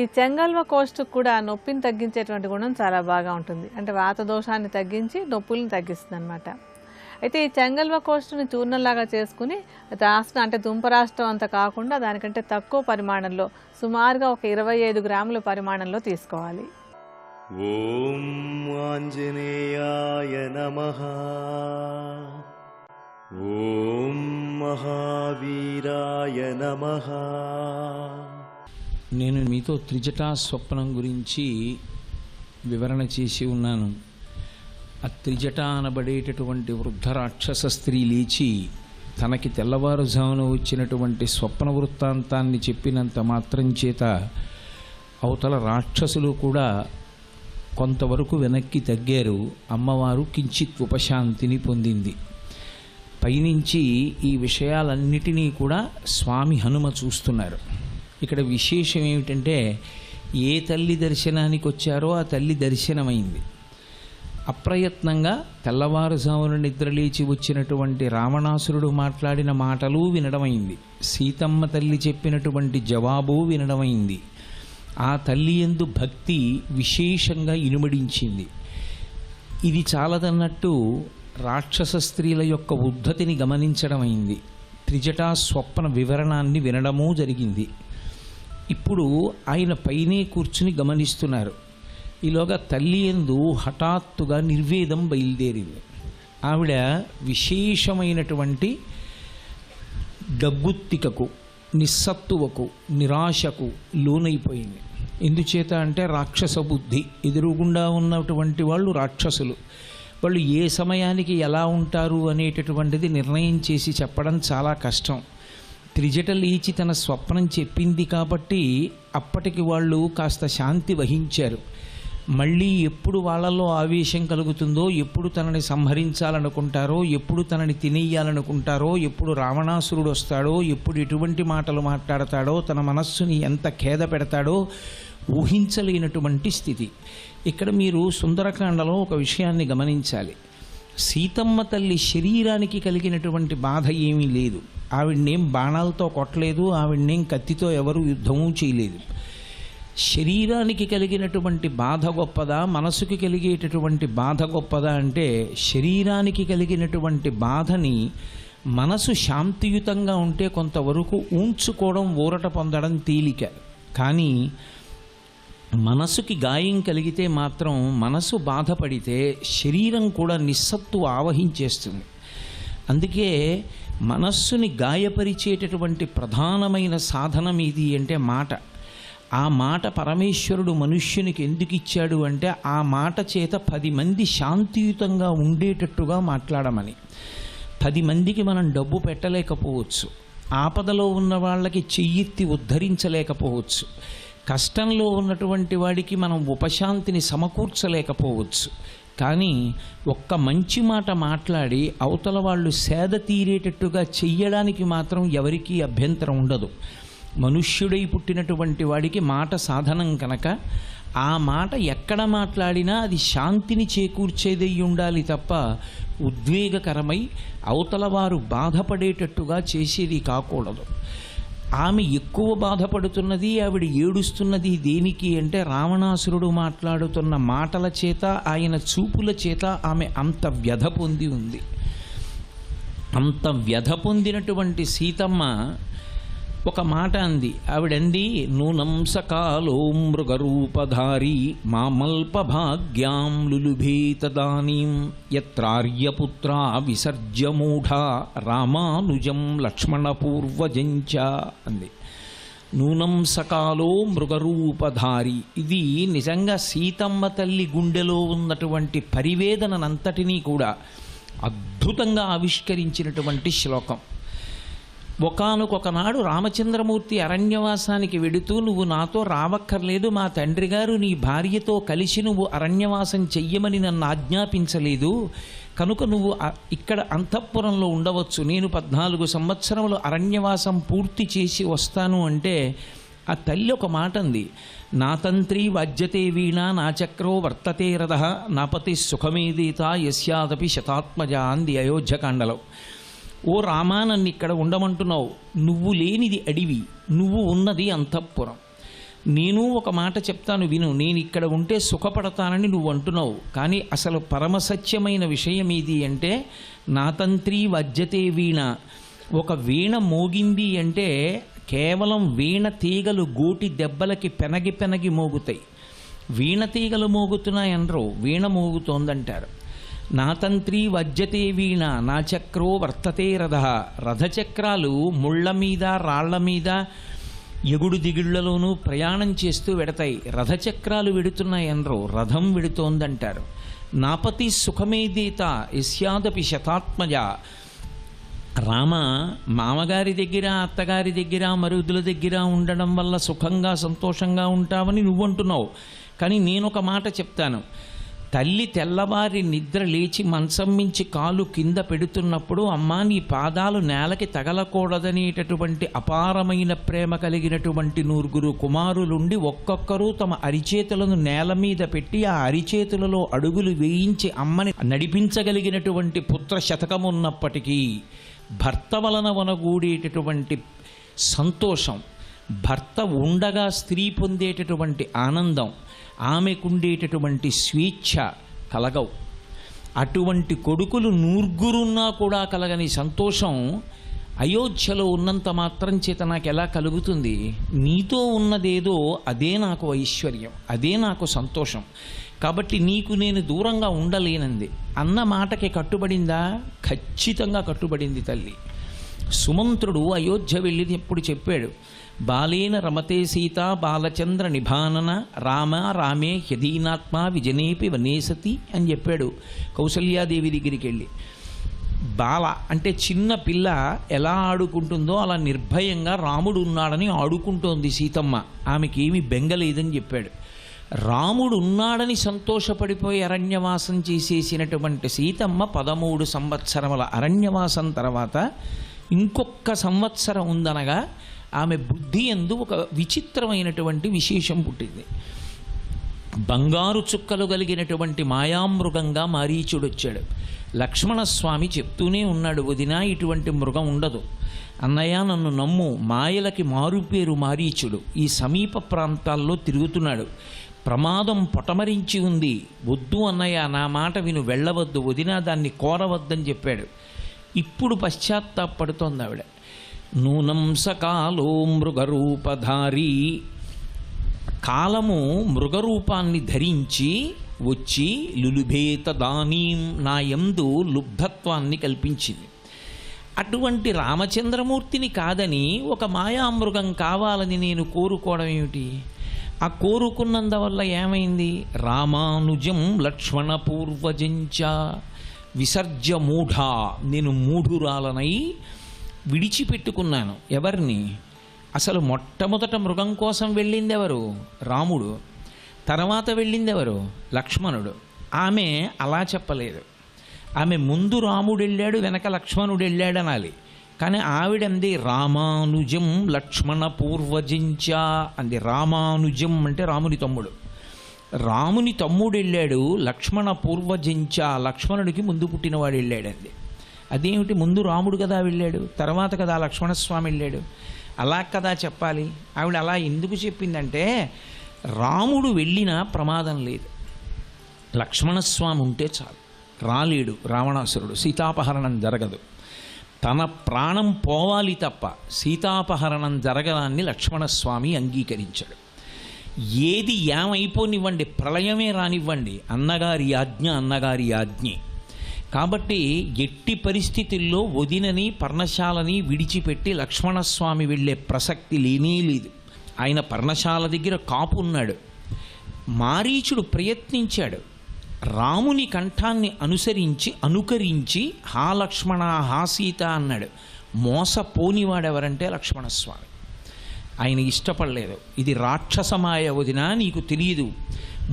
ఈ చెంగల్వ కోష్టు కూడా నొప్పిని తగ్గించేటువంటి గుణం చాలా బాగా ఉంటుంది. అంటే వాత దోషాన్ని తగ్గించి నొప్పులను తగ్గిస్తుంది అనమాట. అయితే ఈ చెంగల్వ కోష్టుని చూర్ణంలాగా చేసుకుని రాష్ట్రం అంటే దుంపరాష్ట్రం అంతా కాకుండా దానికంటే తక్కువ పరిమాణంలో సుమారుగా ఒక 25 గ్రాముల పరిమాణంలో తీసుకోవాలి. ఓం ఆంజనేయాయ నమః. ఓం మహావీరాయ నమః. నేను మీతో త్రిజటా స్వప్నం గురించి వివరణ చేసి ఉన్నాను. ఆ త్రిజట అనబడేటటువంటి వృద్ధ రాక్షస స్త్రీ లేచి తనకి తెల్లవారుజామున వచ్చినటువంటి స్వప్న వృత్తాంతాన్ని చెప్పినంత మాత్రం చేత అవతల రాక్షసులు కూడా కొంతవరకు వెనక్కి తగ్గారు. అమ్మవారు కించిత్ ఉపశాంతిని పొందింది. పైనుంచి ఈ విషయాలన్నిటినీ కూడా స్వామి హనుమ చూస్తున్నారు. ఇక్కడ విశేషం ఏమిటంటే ఏ తల్లి దర్శనానికి వచ్చారో ఆ తల్లి దర్శనమైంది. అప్రయత్నంగా తెల్లవారుజామున నిద్రలేచి వచ్చినటువంటి రావణాసురుడు మాట్లాడిన మాటలు వినడమైంది. సీతమ్మ తల్లి చెప్పినటువంటి జవాబు వినడమైంది. ఆ తల్లి యందు భక్తి విశేషంగా ఇనుమడించింది. ఇది చాలదన్నట్టు రాక్షస స్త్రీల యొక్క ఉద్ధతిని గమనించడమైంది. త్రిజటా స్వప్న వివరణాన్ని వినడమూ జరిగింది. ఇప్పుడు ఆయన పైనే కూర్చుని గమనిస్తున్నారు. ఈలోగా తల్లి యందు హఠాత్తుగా నిర్వేదం బయలుదేరింది. ఆవిడ విశేషమైనటువంటి గగ్గుత్తికకు, నిస్సత్తువకు, నిరాశకు లోనైపోయింది. ఎందుచేత అంటే రాక్షస బుద్ధి. ఎదురుగుండా ఉన్నటువంటి వాళ్ళు రాక్షసులు. వాళ్ళు ఏ సమయానికి ఎలా ఉంటారు అనేటటువంటిది నిర్ణయం చేసి చెప్పడం చాలా కష్టం. త్రిజట లేచి తన స్వప్నం చెప్పింది కాబట్టి అప్పటికి వాళ్ళు కాస్త శాంతి వహించారు. మళ్ళీ ఎప్పుడు వాళ్ళలో ఆవేశం కలుగుతుందో, ఎప్పుడు తనని సంహరించాలనుకుంటారో, ఎప్పుడు తనని తినేయాలనుకుంటారో, ఎప్పుడు రావణాసురుడు వస్తాడో, ఎప్పుడు ఎటువంటి మాటలు మాట్లాడతాడో, తన మనస్సుని ఎంత ఖేద పెడతాడో ఊహించలేనటువంటి స్థితి. ఇక్కడ మీరు సుందరకాండలో ఒక విషయాన్ని గమనించాలి. సీతమ్మ తల్లి శరీరానికి కలిగినటువంటి బాధ ఏమీ లేదు. ఆవిడ్నేం బాణాలతో కొట్టలేదు, ఆవిడ్నేం కత్తితో ఎవరు యుద్ధమూ చేయలేదు. శరీరానికి కలిగినటువంటి బాధ గొప్పదా, మనసుకి కలిగేటటువంటి బాధ గొప్పదా అంటే శరీరానికి కలిగినటువంటి బాధని మనసు శాంతియుతంగా ఉంటే కొంతవరకు ఊంచుకోవడం, ఊరట పొందడం తేలిక. కానీ మనసుకి గాయం కలిగితే మాత్రం, మనసు బాధపడితే శరీరం కూడా నిస్సత్తు ఆవహించేస్తుంది. అందుకే మనస్సుని గాయపరిచేటటువంటి ప్రధానమైన సాధనం ఇది అంటే మాట. ఆ మాట పరమేశ్వరుడు మనుష్యునికి ఎందుకు ఇచ్చాడు అంటే ఆ మాట చేత 10 మంది శాంతియుతంగా ఉండేటట్టుగా మాట్లాడమని. 10 మందికి మనం డబ్బు పెట్టలేకపోవచ్చు, ఆపదలో ఉన్న వాళ్ళకి చెయ్యెత్తి ఉద్ధరించలేకపోవచ్చు, కష్టంలో ఉన్నటువంటి వాడికి మనం ఉపశాంతిని సమకూర్చలేకపోవచ్చు. కానీ ఒక్క మంచి మాట మాట్లాడి అవతల వాళ్ళు సేద తీరేటట్టుగా చెయ్యడానికి మాత్రం ఎవరికీ అభ్యంతరం ఉండదు. మనుష్యుడై పుట్టినటువంటి వాడికి మాట సాధనం కనుక ఆ మాట ఎక్కడ మాట్లాడినా అది శాంతిని చేకూర్చేదై ఉండాలి తప్ప ఉద్వేగకరమై అవతల వారు బాధపడేటట్టుగా చేసేది కాకూడదు. ఆమె ఎక్కువ బాధపడుతున్నది, ఆవిడ ఏడుస్తున్నది దేనికి అంటే రావణాసురుడు మాట్లాడుతున్న మాటల చేత, ఆయన చూపుల చేత ఆమె అంత వ్యధ పొంది ఉంది. అంత వ్యధ పొందినటువంటి సీతమ్మ ఒక మాట అంది. ఆవిడంది, నూనం సకాలో మృగరూపధారి మామల్పభాగ్యాం లులుభేతదానీం యత్రార్యపుత్రా విసర్జ్యమూఢ రామానుజం లక్ష్మణపూర్వజంచ అంది. నూనం సకాలో మృగరూపధారి. ఇది నిజంగా సీతమ్మ తల్లి గుండెలో ఉన్నటువంటి పరివేదనంతటినీ కూడా అద్భుతంగా ఆవిష్కరించినటువంటి శ్లోకం. ఒకానొకనాడు రామచంద్రమూర్తి అరణ్యవాసానికి వెడుతూ, నువ్వు నాతో రావక్కర్లేదు, మా తండ్రి గారు నీ భార్యతో కలిసి నువ్వు అరణ్యవాసం చెయ్యమని నన్ను ఆజ్ఞాపించలేదు, కనుక నువ్వు ఇక్కడ అంతఃపురంలో ఉండవచ్చు, నేను 14 సంవత్సరములు అరణ్యవాసం పూర్తి చేసి వస్తాను అంటే ఆ తల్లి ఒక మాట అంది, నా తంత్రి వాజ్యతే వీణ నా చక్రో వర్తతే రథ నాపతి సుఖమేదీత యస్యాదపి శతాత్మజ అంది అయోధ్యకాండలో. ఓ రామా, నన్ను ఇక్కడ ఉండమంటున్నావు, నువ్వు లేనిది అడివి, నువ్వు ఉన్నది అంతఃపురం. నేను ఒక మాట చెప్తాను విను, నేను ఇక్కడ ఉంటే సుఖపడతానని నువ్వు అంటున్నావు, కానీ అసలు పరమసత్యమైన విషయం ఏది అంటే నా తంత్రి వజ్జతే వీణ. ఒక వీణ మోగింది అంటే కేవలం వీణ తీగలు గోటి దెబ్బలకి పెనగి పెనగి మోగుతాయి. వీణ తీగలు మోగుతున్నాయనరు, వీణ మోగుతోందంటారు. నా తంత్రి వజ్జతే వీణ నా చక్రో వర్తతే రథ. రథచక్రాలు ముళ్ళ మీద రాళ్ల మీద ఎగుడు దిగుళ్లలోనూ ప్రయాణం చేస్తూ వెడతాయి. రథచక్రాలు వెడుతున్నాయనరు, రథం వెడుతోందంటారు. నాపతి సుఖమేదీత యస్యాదపి శతాత్మజ. రామ మామగారి దగ్గర అత్తగారి దగ్గర మరుదుల దగ్గర ఉండడం వల్ల సుఖంగా సంతోషంగా ఉంటావని నువ్వంటున్నావు, కానీ నేనొక మాట చెప్తాను. తల్లి తెల్లవారి నిద్ర లేచి మంచం మించి కాలు కింద పెడుతున్నప్పుడు అమ్మా నీ పాదాలు నేలకి తగలకూడదనేటటువంటి అపారమైన ప్రేమ కలిగినటువంటి 9 కుమారులుండి ఒక్కొక్కరు తమ అరిచేతులను నేల మీద పెట్టి ఆ అరిచేతులలో అడుగులు వేయించి అమ్మని నడిపించగలిగినటువంటి పుత్ర శతకమున్నప్పటికీ భర్త వలన వనగూడేటటువంటి సంతోషం, భర్త ఉండగా స్త్రీ పొందేటటువంటి ఆనందం, ఆమెకుండేటటువంటి స్వేచ్ఛ కలగవు. అటువంటి కొడుకులు 9 కూడా కలగని సంతోషం అయోధ్యలో ఉన్నంత మాత్రం చేత నాకు ఎలా కలుగుతుంది? నీతో ఉన్నదేదో అదే నాకు ఐశ్వర్యం, అదే నాకు సంతోషం. కాబట్టి నీకు నేను దూరంగా ఉండలేనంది అన్న మాటకి కట్టుబడిందా? ఖచ్చితంగా కట్టుబడింది తల్లి. సుమంత్రుడు అయోధ్య వెళ్ళి ఎప్పుడు చెప్పాడు, బాలేన రమతే సీత బాలచంద్ర నిభానన రామ రామే హ్యదీనాత్మ విజనేపి వనేసతి అని చెప్పాడు కౌసల్యాదేవి దగ్గరికి వెళ్ళి. బాల అంటే చిన్న పిల్ల ఎలా ఆడుకుంటుందో అలా నిర్భయంగా రాముడు ఉన్నాడని ఆడుకుంటోంది సీతమ్మ, ఆమెకేమీ బెంగలేదని చెప్పాడు. రాముడు ఉన్నాడని సంతోషపడిపోయి అరణ్యవాసం చేసేసినటువంటి సీతమ్మ 13 సంవత్సరముల అరణ్యవాసం తర్వాత ఇంకొక సంవత్సరం ఉందనగా ఆమె బుద్ధి యందు ఒక విచిత్రమైనటువంటి విశేషం పుట్టింది. బంగారు చుక్కలు కలిగినటువంటి మాయామృగంగా మారీచుడు వచ్చాడు. లక్ష్మణస్వామి చెప్తూనే ఉన్నాడు, వదినా ఇటువంటి మృగం ఉండదు, అన్నయ్య నన్ను నమ్ము, మాయలకి మారుపేరు మారీచుడు, ఈ సమీప ప్రాంతాల్లో తిరుగుతున్నాడు, ప్రమాదం పొటమరించి ఉంది, వద్దు అన్నయ్య నా మాట విను, వెళ్ళవద్దు, వదినా దాన్ని కోరవద్దని చెప్పాడు. ఇప్పుడు పశ్చాత్తాపడుతోంది ఆవిడ. నూనం సకాలో మృగరూపధారి, కాలము మృగరూపాన్ని ధరించి వచ్చి లులుభేత దానీం నా యందు లుబ్ధత్వాన్ని కల్పించింది. అటువంటి రామచంద్రమూర్తిని కాదని ఒక మాయామృగం కావాలని నేను కోరుకోవడం ఏమిటి? ఆ కోరుకున్నందువల్ల ఏమైంది? రామానుజం లక్ష్మణ పూర్వజంచ విసర్జ మూఢా, నేను మూఢురాలనై విడిచిపెట్టుకున్నాను. ఎవరిని? అసలు మొట్టమొదట మృగం కోసం వెళ్ళింది ఎవరు? రాముడు. తర్వాత వెళ్ళింది ఎవరు? లక్ష్మణుడు. ఆమె అలా చెప్పలేదు. ఆమె ముందు రాముడు వెళ్ళాడు, వెనక లక్ష్మణుడు వెళ్ళాడు అనాలి. కానీ ఆవిడంది రామానుజం లక్ష్మణ పూర్వజించ అంది. రామానుజం అంటే రాముని తమ్ముడు. రాముని తమ్ముడు వెళ్ళాడు, లక్ష్మణ పూర్వజించ లక్ష్మణుడికి ముందు పుట్టినవాడు వెళ్ళాడండి. అదేమిటి? ముందు రాముడు కదా వెళ్ళాడు, తర్వాత కదా లక్ష్మణస్వామి వెళ్ళాడు, అలా కదా చెప్పాలి. ఆవిడ అలా ఎందుకు చెప్పిందంటే రాముడు వెళ్ళినా ప్రమాదం లేదు, లక్ష్మణస్వామి ఉంటే చాలు. రాలేడు రావణాసురుడు, సీతాపహరణం జరగదు. తన ప్రాణం పోవాలి తప్ప సీతాపహరణం జరగడాన్ని లక్ష్మణస్వామి అంగీకరించాడు. ఏది ఏమైపోనివ్వండి, ప్రళయమే రానివ్వండి, అన్నగారి ఆజ్ఞ అన్నగారి ఆజ్ఞే. కాబట్టి ఎట్టి పరిస్థితుల్లో వదినని పర్ణశాలని విడిచిపెట్టి లక్ష్మణస్వామి వెళ్ళే ప్రసక్తి లేనే లేదు. ఆయన పర్ణశాల దగ్గర కాపు ఉన్నాడు. మారీచుడు ప్రయత్నించాడు, రాముని కంఠాన్ని అనుకరించి హా లక్ష్మణ హా సీత అన్నాడు. మోసపోనివాడెవరంటే లక్ష్మణస్వామి. ఆయన ఇష్టపడలేదు. ఇది రాక్షసమాయ వదిన, నీకు తెలియదు,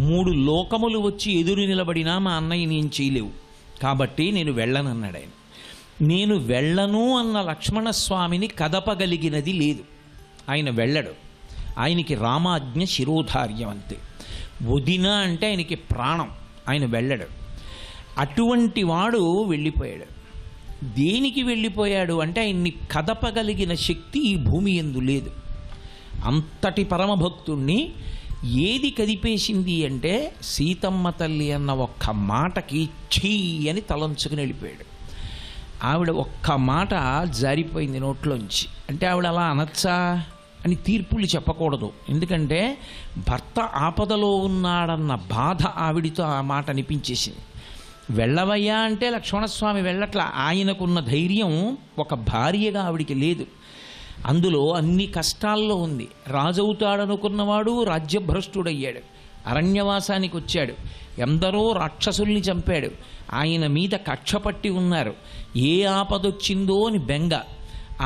3 లోకములు వచ్చి ఎదురు నిలబడినా మా అన్నయ్య నేను చేయలేవు, కాబట్టి నేను వెళ్ళనన్నాడు ఆయన. నేను వెళ్ళను అన్న లక్ష్మణస్వామిని కదపగలిగినది లేదు. ఆయన వెళ్ళడు. ఆయనకి రామాజ్ఞ శిరోధార్యం అంతే. వదిన అంటే ఆయనకి ప్రాణం, ఆయన వెళ్ళడు. అటువంటి వాడు వెళ్ళిపోయాడు. దేనికి వెళ్ళిపోయాడు అంటే ఆయన్ని కదపగలిగిన శక్తి ఈ భూమి యందు లేదు. అంతటి పరమభక్తుణ్ణి ఏది కదిపేసింది అంటే సీతమ్మ తల్లి అన్న ఒక్క మాటకి ఛీ అని తలంచుకుని వెళ్ళిపోయాడు. ఆవిడ ఒక్క మాట జారిపోయింది నోట్లోంచి. అంటే ఆవిడ అలా అనొచ్చా అని తీర్పులు చెప్పకూడదు, ఎందుకంటే భర్త ఆపదలో ఉన్నాడన్న బాధ ఆవిడితో ఆ మాట అనిపించేసింది. వెళ్ళవయ్యా అంటే లక్ష్మణస్వామి వెళ్ళట్లా. ఆయనకున్న ధైర్యం ఒక భార్యగా ఆవిడికి లేదు. అందులో అన్ని కష్టాల్లో ఉంది. రాజవుతాడనుకున్నవాడు రాజ్యభ్రష్టుడయ్యాడు, అరణ్యవాసానికి వచ్చాడు, ఎందరో రాక్షసుల్ని చంపాడు, ఆయన మీద కక్ష పట్టి ఉన్నారు, ఏ ఆపదొచ్చిందో అని బెంగ.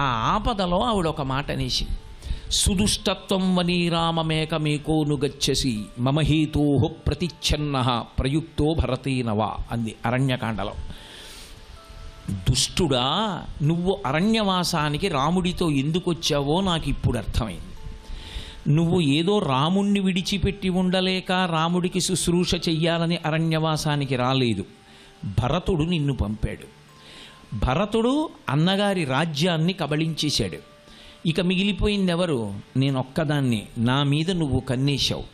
ఆ ఆపదలో ఆవిడ ఒక మాట అనేసింది, సుదుష్టత్వం వనీ రామమేకమేకోను గచ్చసి మమహేతో ప్రతిచ్ఛన్న ప్రయుక్తో భరతేనవా అంది అరణ్యకాండలో. దుష్టుడా, నువ్వు అరణ్యవాసానికి రాముడితో ఎందుకు వచ్చావో నాకు ఇప్పుడు అర్థమైంది. నువ్వు ఏదో రాముణ్ణి విడిచిపెట్టి ఉండలేక రాముడికి శుశ్రూష చెయ్యాలని అరణ్యవాసానికి రాలేదు. భరతుడు నిన్ను పంపాడు. భరతుడు అన్నగారి రాజ్యాన్ని కబళించేశాడు. ఇక మిగిలిపోయింది ఎవరు? నేనొక్కదాన్ని. నా మీద నువ్వు కన్నేశావు.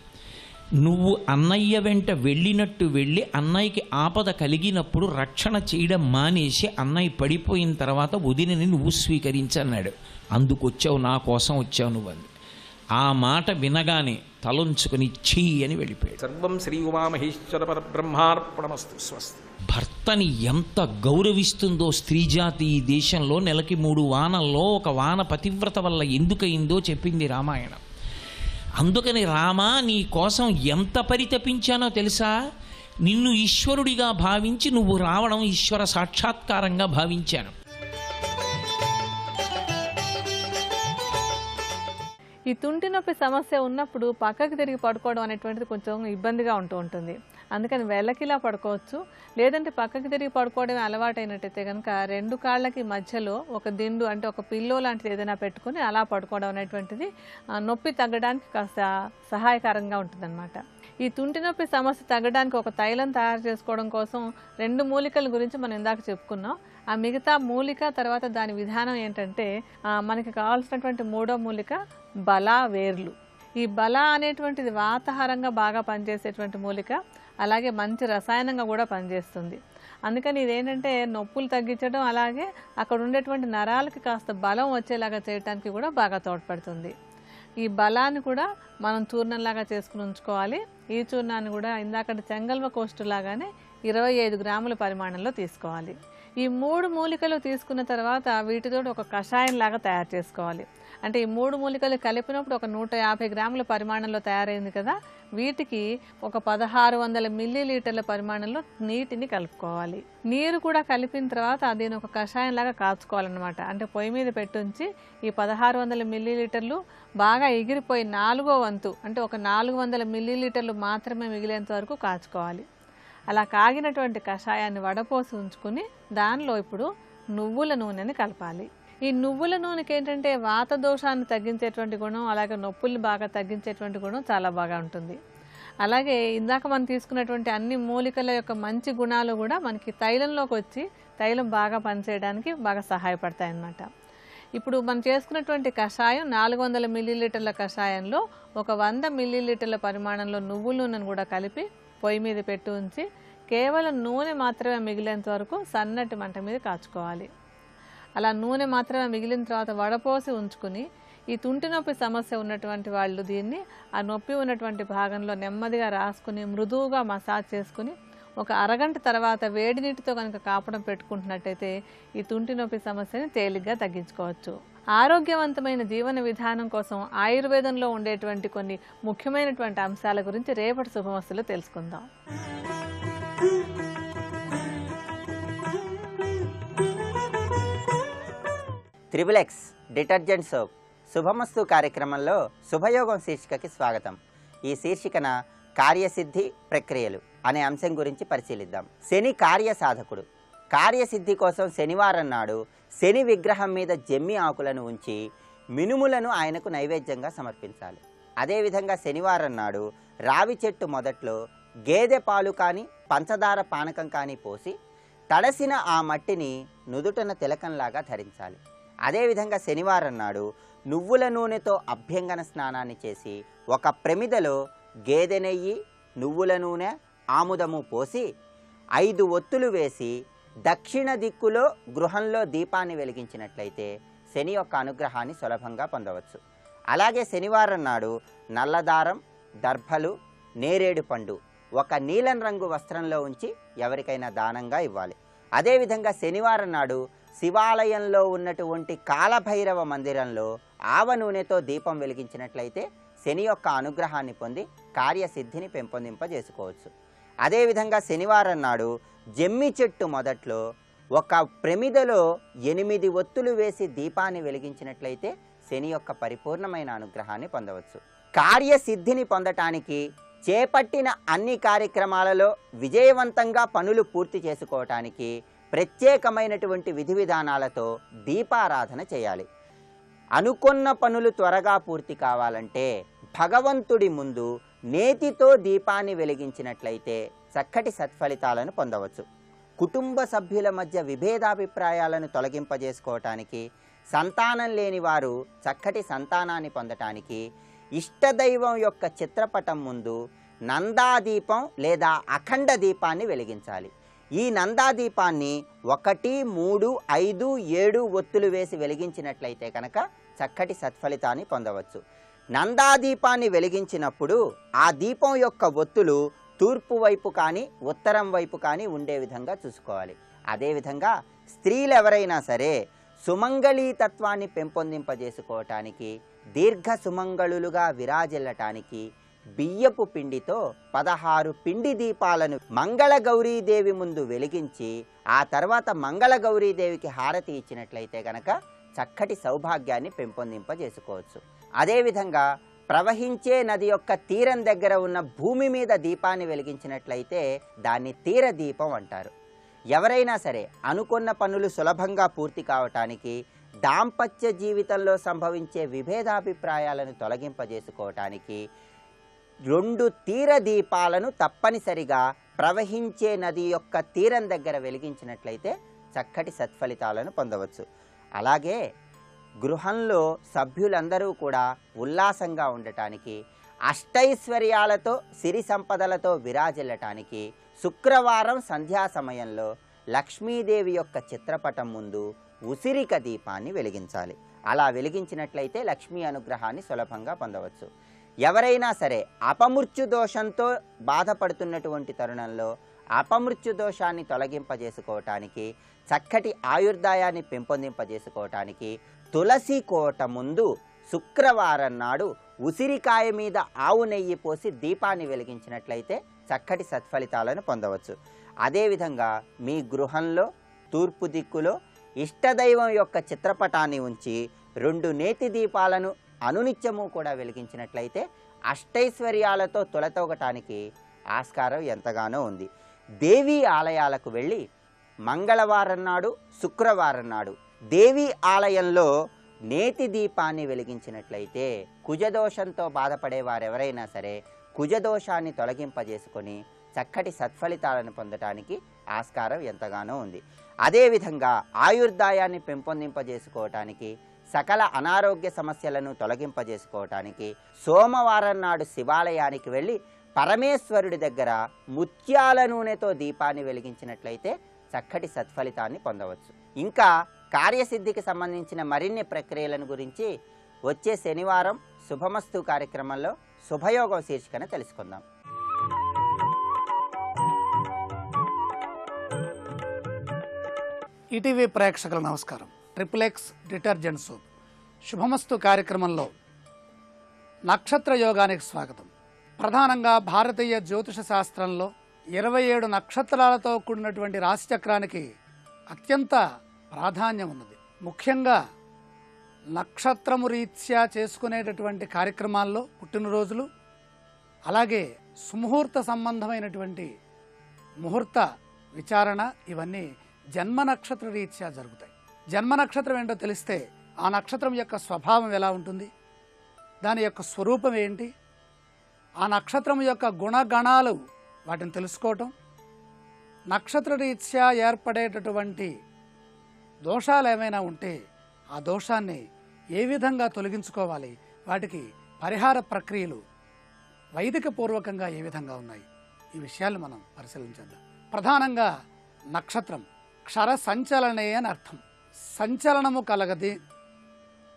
నువ్వు అన్నయ్య వెంట వెళ్ళినట్టు వెళ్ళి అన్నయ్యకి ఆపద కలిగినప్పుడు రక్షణ చేయడం మానేసి అన్నయ్య పడిపోయిన తర్వాత వదినని నువ్వు స్వీకరించన్నాడు. అందుకొచ్చావు, నా కోసం వచ్చావు నువ్వు అంది. ఆ మాట వినగానే తలొంచుకుని ఛీ అని వెళ్ళిపోయాడు. సర్వం శ్రీ ఉమామహేశ్వర పరబ్రహ్మార్పణమస్తు స్వస్తి. భర్తని ఎంత గౌరవిస్తుందో స్త్రీజాతి ఈ దేశంలో. నెలకి 3 వానల్లో ఒక వాన పతివ్రత వల్ల ఎందుకయిందో చెప్పింది రామాయణం. అందుకని రామా, నీ కోసం ఎంత పరితపించానో తెలుసా? నిన్ను ఈశ్వరుడిగా భావించి నువ్వు రావడం ఈశ్వర సాక్షాత్కారంగా భావించాను. ఈ తుంటి నొప్పి సమస్య ఉన్నప్పుడు పక్కకి తిరిగి పడుకోవడం అనేటువంటిది కొంచెం ఇబ్బందిగా ఉంటుంది. అందుకని వెళ్ళకిలా పడుకోవచ్చు, లేదంటే పక్కకి తిరిగి పడుకోవడమే అలవాటైనట్టయితే కనుక 2 కాళ్ళకి మధ్యలో ఒక దిండు అంటే ఒక పిల్లో లాంటిది ఏదైనా పెట్టుకుని అలా పడుకోవడం అనేటువంటిది నొప్పి తగ్గడానికి కాస్త సహాయకరంగా ఉంటుందన్నమాట. ఈ తుంటి నొప్పి సమస్య తగ్గడానికి ఒక తైలం తయారు చేసుకోవడం కోసం 2 మూలికల గురించి మనం ఇందాక చెప్పుకున్నాం. ఆ మిగతా మూలిక తర్వాత దాని విధానం ఏంటంటే, మనకి కావాల్సినటువంటి 3వ మూలిక బల వేర్లు. ఈ బల అనేటువంటిది వాతాహారంగా బాగా పనిచేసేటువంటి మూలిక, అలాగే మంచి రసాయనంగా కూడా పనిచేస్తుంది. అందుకని ఇదేంటంటే నొప్పులు తగ్గించడం, అలాగే అక్కడ ఉండేటువంటి నరాలకి కాస్త బలం వచ్చేలాగా చేయడానికి కూడా బాగా తోడ్పడుతుంది. ఈ బలాన్ని కూడా మనం చూర్ణంలాగా చేసుకుని ఉంచుకోవాలి. ఈ చూర్ణాన్ని కూడా ఇందాక చెంగల్వ కోష్టు లాగానే 25 గ్రాముల పరిమాణంలో తీసుకోవాలి. ఈ 3 మూలికలు తీసుకున్న తర్వాత వీటితో ఒక కషాయం లాగా తయారు చేసుకోవాలి. అంటే ఈ 3 మూలికలు కలిపినప్పుడు ఒక 150 గ్రాముల పరిమాణంలో తయారైంది కదా, వీటికి ఒక 1600 మిల్లీలీటర్ల పరిమాణంలో నీటిని కలుపుకోవాలి. నీరు కూడా కలిపిన తర్వాత దీన్ని ఒక కషాయం లాగా కాచుకోవాలన్నమాట. అంటే పొయ్యి మీద పెట్టుంచి ఈ 1600 మిల్లీలీటర్లు బాగా ఎగిరిపోయి 4వ వంతు అంటే ఒక 400 మిల్లీలీటర్లు మాత్రమే మిగిలేంత వరకు కాచుకోవాలి. అలా కాగినటువంటి కషాయాన్ని వడపోసి ఉంచుకుని దానిలో ఇప్పుడు నువ్వుల నూనెని కలపాలి. ఈ నువ్వుల నూనెకి ఏంటంటే వాత దోషాన్ని తగ్గించేటువంటి గుణం, అలాగే నొప్పుల్ని బాగా తగ్గించేటువంటి గుణం చాలా బాగా ఉంటుంది. అలాగే ఇందాక మనం తీసుకున్నటువంటి అన్ని మూలికల యొక్క మంచి గుణాలు కూడా మనకి తైలంలోకి వచ్చి తైలం బాగా పనిచేయడానికి బాగా సహాయపడతాయి అన్నమాట. ఇప్పుడు మనం చేసుకున్నటువంటి కషాయం 400 మిల్లీలీటర్ల కషాయంలో ఒక 100 మిల్లీలీటర్ల పరిమాణంలో నువ్వుల నూనెను కూడా కలిపి పొయ్యి మీద పెట్టి ఉంచి కేవలం నూనె మాత్రమే మిగిలేంత వరకు సన్నటి మంట మీద కాచుకోవాలి. అలా నూనె మాత్రమే మిగిలిన తర్వాత వడపోసి ఉంచుకుని ఈ తుంటి నొప్పి సమస్య ఉన్నటువంటి వాళ్ళు దీన్ని ఆ నొప్పి ఉన్నటువంటి భాగంలో నెమ్మదిగా రాసుకుని మృదువుగా మసాజ్ చేసుకుని ఒక అరగంట తర్వాత వేడి నీటితో కనుక కాపడం పెట్టుకుంటున్నట్టయితే ఈ తుంటి నొప్పి సమస్యని తేలిగ్గా తగ్గించుకోవచ్చు. ఆరోగ్యవంతమైన జీవన విధానం కోసం ఆయుర్వేదంలో ఉండేటువంటి కొన్ని ముఖ్యమైనటువంటి అంశాల గురించి రేపటి శుభమస్తులో తెలుసుకుందాం. త్రిబులెక్స్ డిటర్జెంట్ సోప్ శుభమస్తు కార్యక్రమంలో శుభయోగం శీర్షికకి స్వాగతం. ఈ శీర్షికన కార్యసిద్ధి ప్రక్రియలు అనే అంశం గురించి పరిశీలిద్దాం. శని కార్యసాధకుడు. కార్యసిద్ధి కోసం శనివారం నాడు శని విగ్రహం మీద జమ్మి ఆకులను ఉంచి మినుములను ఆయనకు నైవేద్యంగా సమర్పించాలి. అదేవిధంగా శనివారం నాడు రావి చెట్టు మొదట్లో గేదె పాలు కానీ పంచదార పానకం కానీ పోసి తడసిన ఆ మట్టిని నుదుటన తిలకంలాగా ధరించాలి. అదేవిధంగా శనివారం నాడు నువ్వుల నూనెతో అభ్యంగన స్నానాన్ని చేసి ఒక ప్రమిదలో గేదె నెయ్యి, నువ్వుల నూనె, ఆముదము పోసి 5 ఒత్తులు వేసి దక్షిణ దిక్కులో గృహంలో దీపాన్ని వెలిగించినట్లయితే శని యొక్క అనుగ్రహాన్ని సులభంగా పొందవచ్చు. అలాగే శనివారం నాడు నల్లదారం, దర్భలు, నేరేడు పండు ఒక నీలం రంగు వస్త్రంలో ఉంచి ఎవరికైనా దానంగా ఇవ్వాలి. అదేవిధంగా శనివారం నాడు శివాలయంలో ఉన్నటువంటి కాలభైరవ మందిరంలో ఆవ నూనెతో దీపం వెలిగించినట్లయితే శని యొక్క అనుగ్రహాన్ని పొంది కార్యసిద్ధిని పెంపొందింపజేసుకోవచ్చు. అదేవిధంగా శనివారం నాడు జమ్మి చెట్టు మొదట్లో ఒక ప్రమిదలో 8 ఒత్తులు వేసి దీపాన్ని వెలిగించినట్లయితే శని యొక్క పరిపూర్ణమైన అనుగ్రహాన్ని పొందవచ్చు. కార్యసిద్ధిని పొందటానికి చేపట్టిన అన్ని కార్యక్రమాలలో విజయవంతంగా పనులు పూర్తి చేసుకోవటానికి ప్రత్యేకమైనటువంటి విధి విధానాలతో దీపారాధన చేయాలి. అనుకున్న పనులు త్వరగా పూర్తి కావాలంటే భగవంతుడి ముందు నేతితో దీపాన్ని వెలిగించినట్లయితే చక్కటి సత్ఫలితాలను పొందవచ్చు. కుటుంబ సభ్యుల మధ్య విభేదాభిప్రాయాలను తొలగింపజేసుకోవటానికి, సంతానం లేని వారు చక్కటి సంతానాన్ని పొందటానికి ఇష్టదైవం యొక్క చిత్రపటం ముందు నందాదీపం లేదా అఖండ దీపాన్ని వెలిగించాలి. ఈ నందాదీపాన్ని 1, 3, 5, 7 ఒత్తులు వేసి వెలిగించినట్లయితే కనుక చక్కటి సత్ఫలితాన్ని పొందవచ్చు. నందాదీపాన్ని వెలిగించినప్పుడు ఆ దీపం యొక్క ఒత్తులు తూర్పు వైపు కానీ ఉత్తరం వైపు కానీ ఉండే విధంగా చూసుకోవాలి. అదేవిధంగా స్త్రీలు ఎవరైనా సరే సుమంగళీతత్వాన్ని పెంపొందింపజేసుకోవటానికి, దీర్ఘ సుమంగళులుగా విరాజిల్లటానికి బియ్యపు పిండితో 16 పిండి దీపాలను మంగళగౌరీదేవి ముందు వెలిగించి ఆ తర్వాత మంగళగౌరీదేవికి హారతి ఇచ్చినట్లయితే కనుక చక్కటి సౌభాగ్యాన్ని పెంపొందింపజేసుకోవచ్చు. అదేవిధంగా ప్రవహించే నది యొక్క తీరం దగ్గర ఉన్న భూమి మీద దీపాన్ని వెలిగించినట్లయితే దాన్ని తీర దీపం అంటారు. ఎవరైనా సరే అనుకున్న పనులు సులభంగా పూర్తి కావటానికి, దాంపత్య జీవితంలో సంభవించే విభేదాభిప్రాయాలను తొలగింపజేసుకోవటానికి 2 తీర దీపాలను తప్పనిసరిగా ప్రవహించే నది యొక్క తీరం దగ్గర వెలిగించినట్లయితే చక్కటి సత్ఫలితాలను పొందవచ్చు. అలాగే గృహంలో సభ్యులందరూ కూడా ఉల్లాసంగా ఉండటానికి, అష్టైశ్వర్యాలతో సిరి సంపదలతో విరాజిల్లటానికి శుక్రవారం సంధ్యా సమయంలో లక్ష్మీదేవి యొక్క చిత్రపటం ముందు ఉసిరిక దీపాన్ని వెలిగించాలి. అలా వెలిగించినట్లయితే లక్ష్మీ అనుగ్రహాన్ని సులభంగా పొందవచ్చు. ఎవరైనా సరే అపమృత్యు దోషంతో బాధపడుతున్నటువంటి తరుణంలో అపమృత్యు దోషాన్ని తొలగింపజేసుకోవటానికి, చక్కటి ఆయుర్దాయాన్ని పెంపొందింపజేసుకోవటానికి తులసి కోట ముందు శుక్రవారం నాడు ఉసిరికాయ మీద ఆవు నెయ్యి పోసి దీపాన్ని వెలిగించినట్లయితే చక్కటి సత్ఫలితాలను పొందవచ్చు. అదేవిధంగా మీ గృహంలో తూర్పు దిక్కులో ఇష్టదైవం యొక్క చిత్రపటాన్ని ఉంచి 2 నేతి దీపాలను అనునిత్యము కూడా వెలిగించినట్లయితే అష్టైశ్వర్యాలతో తొలతొగటానికి ఆస్కారం ఎంతగానో ఉంది. దేవీ ఆలయాలకు వెళ్ళి మంగళవారం నాడు, శుక్రవారం నాడు దేవీ ఆలయంలో నేతి దీపాన్ని వెలిగించినట్లయితే కుజదోషంతో బాధపడే వారెవరైనా సరే కుజదోషాన్ని తొలగింపజేసుకొని చక్కటి సత్ఫలితాలను పొందటానికి ఆస్కారం ఎంతగానో ఉంది. అదేవిధంగా ఆయుర్దాయాన్ని పెంపొందింపజేసుకోవటానికి, సకల అనారోగ్య సమస్యలను తొలగింపజేసుకోవటానికి సోమవారం నాడు శివాలయానికి వెళ్ళి పరమేశ్వరుడి దగ్గర ముత్యాల నూనెతో దీపాన్ని వెలిగించినట్లయితే చక్కటి సత్ఫలితాన్ని పొందవచ్చు. ఇంకా కార్యసిద్ధికి సంబంధించిన మరిన్ని ప్రక్రియలను గురించి వచ్చే శనివారం శుభమస్తు కార్యక్రమంలో శుభయోగం శీర్షికన తెలుసుకుందాం. ఈటీవీ ప్రేక్షకుల నమస్కారం. ట్రిపుల్-ఎక్స్ డిటర్జెంట్ సోప్ శుభమస్తు కార్యక్రమంలో నక్షత్ర యోగానికి స్వాగతం. ప్రధానంగా భారతీయ జ్యోతిష శాస్త్రంలో 27 నక్షత్రాలతో కూడినటువంటి రాశిచక్రానికి అత్యంత ప్రాధాన్యం ఉన్నది. ముఖ్యంగా నక్షత్రము రీత్యా చేసుకునేటటువంటి కార్యక్రమాల్లో పుట్టినరోజులు, అలాగే సుముహూర్త సంబంధమైనటువంటి ముహూర్త విచారణ, ఇవన్నీ జన్మ నక్షత్ర రీత్యా జరుగుతాయి. జన్మ నక్షత్రం ఏంటో తెలిస్తే ఆ నక్షత్రం యొక్క స్వభావం ఎలా ఉంటుంది, దాని యొక్క స్వరూపం ఏంటి, ఆ నక్షత్రం యొక్క గుణగణాలు వాటిని తెలుసుకోవటం, నక్షత్ర రీత్యా ఏర్పడేటటువంటి దోషాలు ఏమైనా ఉంటే ఆ దోషాన్ని ఏ విధంగా తొలగించుకోవాలి, వాటికి పరిహార ప్రక్రియలు వైదిక పూర్వకంగా ఏ విధంగా ఉన్నాయి, ఈ విషయాలు మనం పరిశీలించేద్దాం. ప్రధానంగా నక్షత్రం క్షర సంచలనే అని అర్థం. సంచలనము కలగది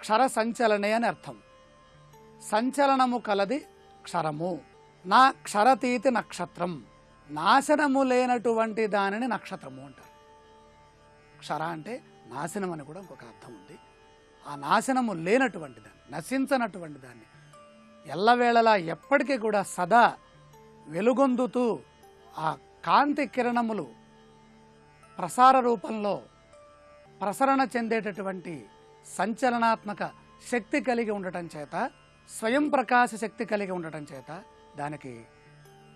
క్షర సంచలనే అని అర్థం. సంచలనము కలది క్షరము. నా క్షరతీతి నక్షత్రం, నాశనము లేనటువంటి దానిని నక్షత్రము అంటారు. క్షర అంటే నాశనం అని కూడా ఇంకొక అర్థం ఉంది. ఆ నాశనము లేనటువంటి దాన్ని, నశించనటువంటి దాన్ని, ఎల్లవేళలా ఎప్పటికీ కూడా సదా వెలుగొందుతూ ఆ కాంతి కిరణములు ప్రసార రూపంలో ప్రసరణ చెందేటటువంటి సంచలనాత్మక శక్తి కలిగి ఉండటం చేత, స్వయం ప్రకాశ శక్తి కలిగి ఉండటం చేత దానికి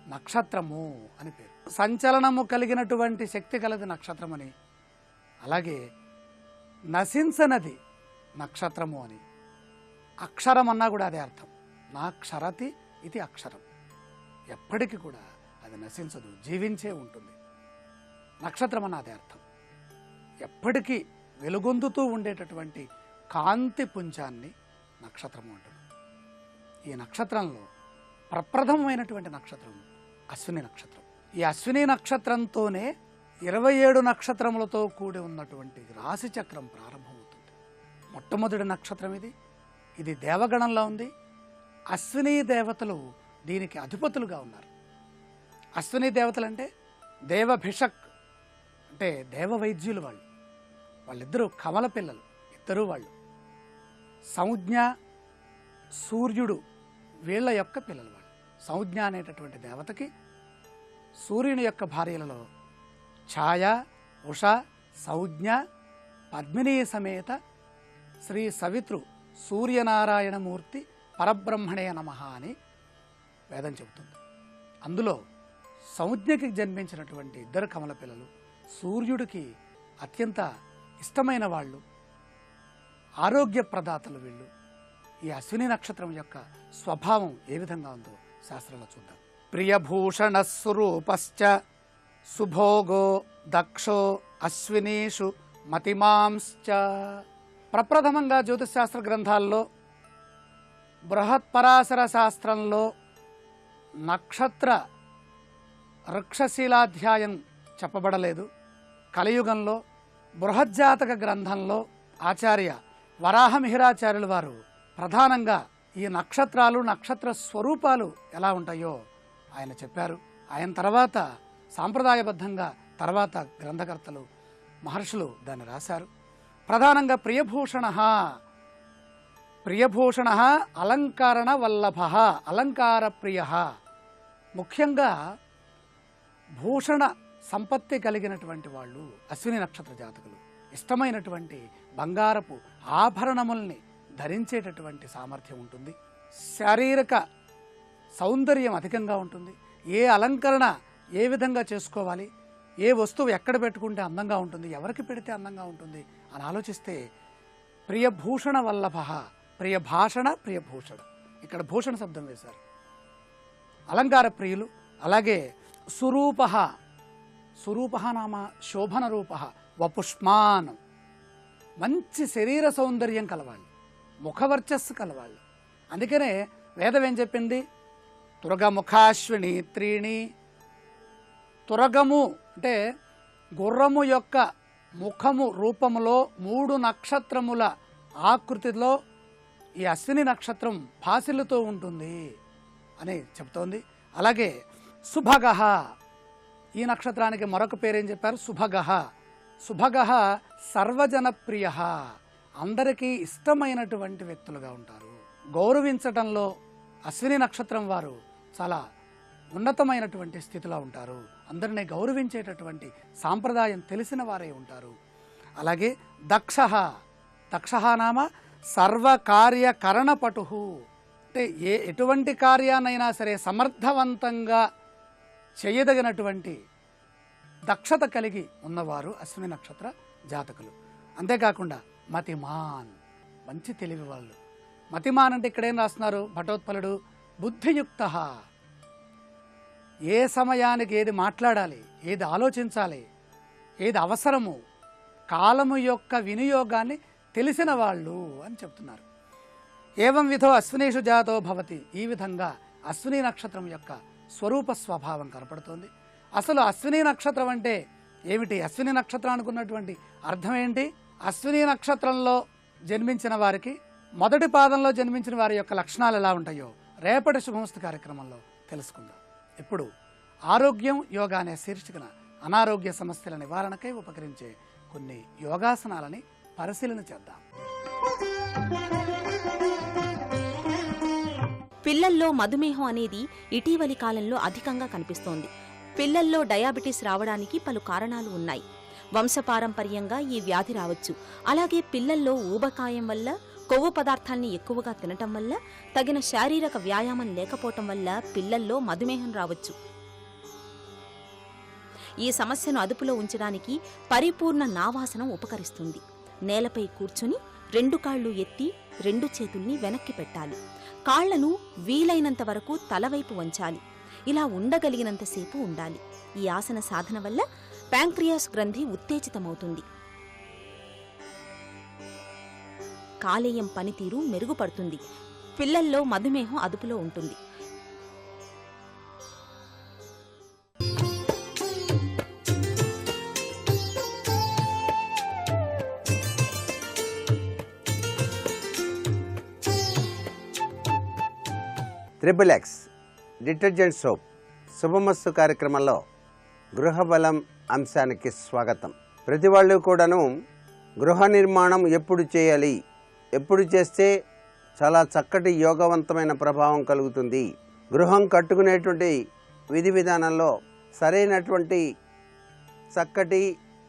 నక్షత్రము అని పేరు. సంచలనము కలిగినటువంటి శక్తి కలది నక్షత్రం అని, అలాగే నశించనది నక్షత్రము అని. అక్షరం అన్నా కూడా అదే అర్థం. నా క్షరతి ఇది అక్షరం, ఎప్పటికీ కూడా అది నశించదు, జీవించే ఉంటుంది. నక్షత్రం అన్న అదే అర్థం. ఎప్పటికీ వెలుగొందుతూ ఉండేటటువంటి కాంతి పుంజాన్ని నక్షత్రము అంటుంది. ఈ నక్షత్రంలో ప్రప్రథమమైనటువంటి నక్షత్రం అశ్విని నక్షత్రం. ఈ అశ్విని నక్షత్రంతోనే 27 నక్షత్రములతో కూడి ఉన్నటువంటి రాశి చక్రం ప్రారంభమవుతుంది. మొట్టమొదటి నక్షత్రం ఇది. ఇది దేవగణంలో ఉంది. అశ్విని దేవతలు దీనికి అధిపతులుగా ఉన్నారు. అశ్విని దేవతలు అంటే దేవభిషక్ అంటే దేవ వైద్యులు. వాళ్ళిద్దరూ కమల పిల్లలు, ఇద్దరు వాళ్ళు. సంజ్ఞ, సూర్యుడు వీళ్ళ యొక్క పిల్లలు వాళ్ళు. సంజ్ఞ అనేటటువంటి దేవతకి సూర్యుని యొక్క భార్యలలో ఛాయ, ఉష, సంజ్ఞ, పద్మిని సమేత శ్రీ సవితృ సూర్యనారాయణమూర్తి పరబ్రహ్మణే నమః అని వేదం చెబుతుంది. అందులో సంజ్ఞకి జన్మించినటువంటి ఇద్దరు కమల పిల్లలు సూర్యుడికి అత్యంత ఇష్టమైన వాళ్ళు, ఆరోగ్య ప్రదాతలు వీళ్ళు. ఈ అశ్విని నక్షత్రం యొక్క స్వభావం ఏ విధంగా ఉందో శాస్త్రంలో చూద్దాం. ప్రియభూషణ స్వరూపశ్చ సుభోగో దక్షో అశ్వినీషు మతిమాంశ్చ. ప్రప్రథమంగా జ్యోతిశాస్త్ర గ్రంథాల్లో బృహత్పరాశర శాస్త్రంలో నక్షత్ర వృక్షశీలాధ్యాయం చెప్పబడలేదు. కలియుగంలో బృహజ్జాతక గ్రంథంలో ఆచార్య వరాహమిహిరాచార్యుల వారు ప్రధానంగా ఈ నక్షత్రాలు, నక్షత్ర స్వరూపాలు ఎలా ఉంటాయో ఆయన చెప్పారు. ఆయన తర్వాత సాంప్రదాయబద్ధంగా తర్వాత గ్రంథకర్తలు, మహర్షులు దాన్ని రాశారు. ప్రధానంగా ప్రియభూషణ అలంకరణ వల్లభ, అలంకార ప్రియ. ముఖ్యంగా భూషణ సంపత్తి కలిగినటువంటి వాళ్ళు అశ్విని నక్షత్ర జాతకులు. ఇష్టమైనటువంటి బంగారపు ఆభరణముల్ని ధరించేటటువంటి సామర్థ్యం ఉంటుంది. శారీరక సౌందర్యం అధికంగా ఉంటుంది. ఏ అలంకరణ ఏ విధంగా చేసుకోవాలి, ఏ వస్తువు ఎక్కడ పెట్టుకుంటే అందంగా ఉంటుంది, ఎవరికి పెడితే అందంగా ఉంటుంది అని ఆలోచిస్తే ప్రియభూషణ వల్లభ, ప్రియభాషణ, ప్రియభూషణ, ఇక్కడ భూషణ శబ్దం వేశారు. అలంకార ప్రియులు. అలాగే సురూప నామ శోభన రూప వపుష్మాన్, మంచి శరీర సౌందర్యం కలవాళ్ళు, ముఖవర్చస్సు కలవాళ్ళు. అందుకనే వేదం ఏం చెప్పింది? తురగముఖాశ్విని త్రీణి. తురగము అంటే గుర్రము యొక్క ముఖము రూపములో 3 నక్షత్రముల ఆకృతిలో ఈ అశ్విని నక్షత్రం భాసిల్లుతూ ఉంటుంది అని చెప్తోంది. అలాగే సుభగ, ఈ నక్షత్రానికి మరొక పేరేం చెప్పారు? సుభగ సర్వజనప్రియ, అందరికీ ఇష్టమైనటువంటి వ్యక్తులుగా ఉంటారు. గౌరవించటంలో అశ్విని నక్షత్రం వారు చాలా ఉన్నతమైనటువంటి స్థితిలో ఉంటారు. అందరినీ గౌరవించేటటువంటి సాంప్రదాయం తెలిసిన వారే ఉంటారు. అలాగే దక్ష నామ సర్వకార్యకరణపటు, అంటే ఎటువంటి కార్యాన్నైనా సరే సమర్థవంతంగా చేయదగినటువంటి దక్షత కలిగి ఉన్నవారు అశ్విని నక్షత్ర జాతకులు. అంతేకాకుండా మతిమాన్, మంచి తెలివి వాళ్ళు. మతిమాన్ అంటే ఇక్కడేం రాస్తున్నారు భటోత్పలుడు? బుద్ధియుక్త, ఏ సమయానికి ఏది మాట్లాడాలి, ఏది ఆలోచించాలి, ఏది అవసరము, కాలము యొక్క వినియోగాన్ని తెలిసిన వాళ్ళు అని చెప్తున్నారు. ఏవం విధో అశ్వినీషు జాతో భవతి, ఈ విధంగా అశ్విని నక్షత్రం యొక్క స్వరూప స్వభావం కనపడుతోంది. అసలు అశ్విని నక్షత్రం అంటే ఏమిటి? అశ్విని నక్షత్రానికి ఉన్నటువంటి అర్థం ఏంటి? అశ్విని నక్షత్రంలో జన్మించిన వారికి మొదటి పాదంలో జన్మించిన వారి యొక్క లక్షణాలు ఎలా ఉంటాయో రేపటి శుభమస్తు కార్యక్రమంలో తెలుసుకుందాం. ఇప్పుడు ఆరోగ్యం యోగా అనే శీర్షికన అనారోగ్య సమస్యల నివారణకై ఉపకరించే కొన్ని యోగాసనాలని పరిశీలన చేద్దాం. పిల్లల్లో మధుమేహం అనేది ఇటీవలి కాలంలో అధికంగా కనిపిస్తోంది. పిల్లల్లో డయాబెటీస్ రావడానికి పలు కారణాలు ఉన్నాయి. వంశపారంపర్యంగా ఈ వ్యాధి రావచ్చు. అలాగే పిల్లల్లో ఊబకాయం వల్ల, కొవ్వు పదార్థాల్ని ఎక్కువగా తినటం వల్ల, తగిన శారీరక వ్యాయామం లేకపోవటం వల్ల పిల్లల్లో మధుమేహం రావచ్చు. ఈ సమస్యను అదుపులో ఉంచడానికి పరిపూర్ణ నావాసనం ఉపకరిస్తుంది. నేలపై కూర్చుని 2 కాళ్ళు ఎత్తి 2 చేతుల్ని వెనక్కి పెట్టాలి. కాళ్లను వీలైనంత వరకు తలవైపు వంచాలి. ఇలా ఉండగలిగినంతసేపు ఉండాలి. ఈ ఆసన సాధన వల్ల ప్యాంక్రియాస్ గ్రంథి ఉత్తేజితమవుతుంది. కాలేయం పనితీరు మెరుగుపడుతుంది. పిల్లల్లో మధుమేహం అదుపులో ఉంటుంది. ట్రిపుల్-ఎక్స్ డిటర్జెంట్ సోప్ శుభమస్తు కార్యక్రమంలో గృహబలం అంశానికి స్వాగతం. ప్రతి వాళ్ళు కూడాను గృహ నిర్మాణం ఎప్పుడు చేయాలి, ఎప్పుడు చేస్తే చాలా చక్కటి యోగవంతమైన ప్రభావం కలుగుతుంది, గృహం కట్టుకునేటువంటి విధి విధానంలో సరైనటువంటి చక్కటి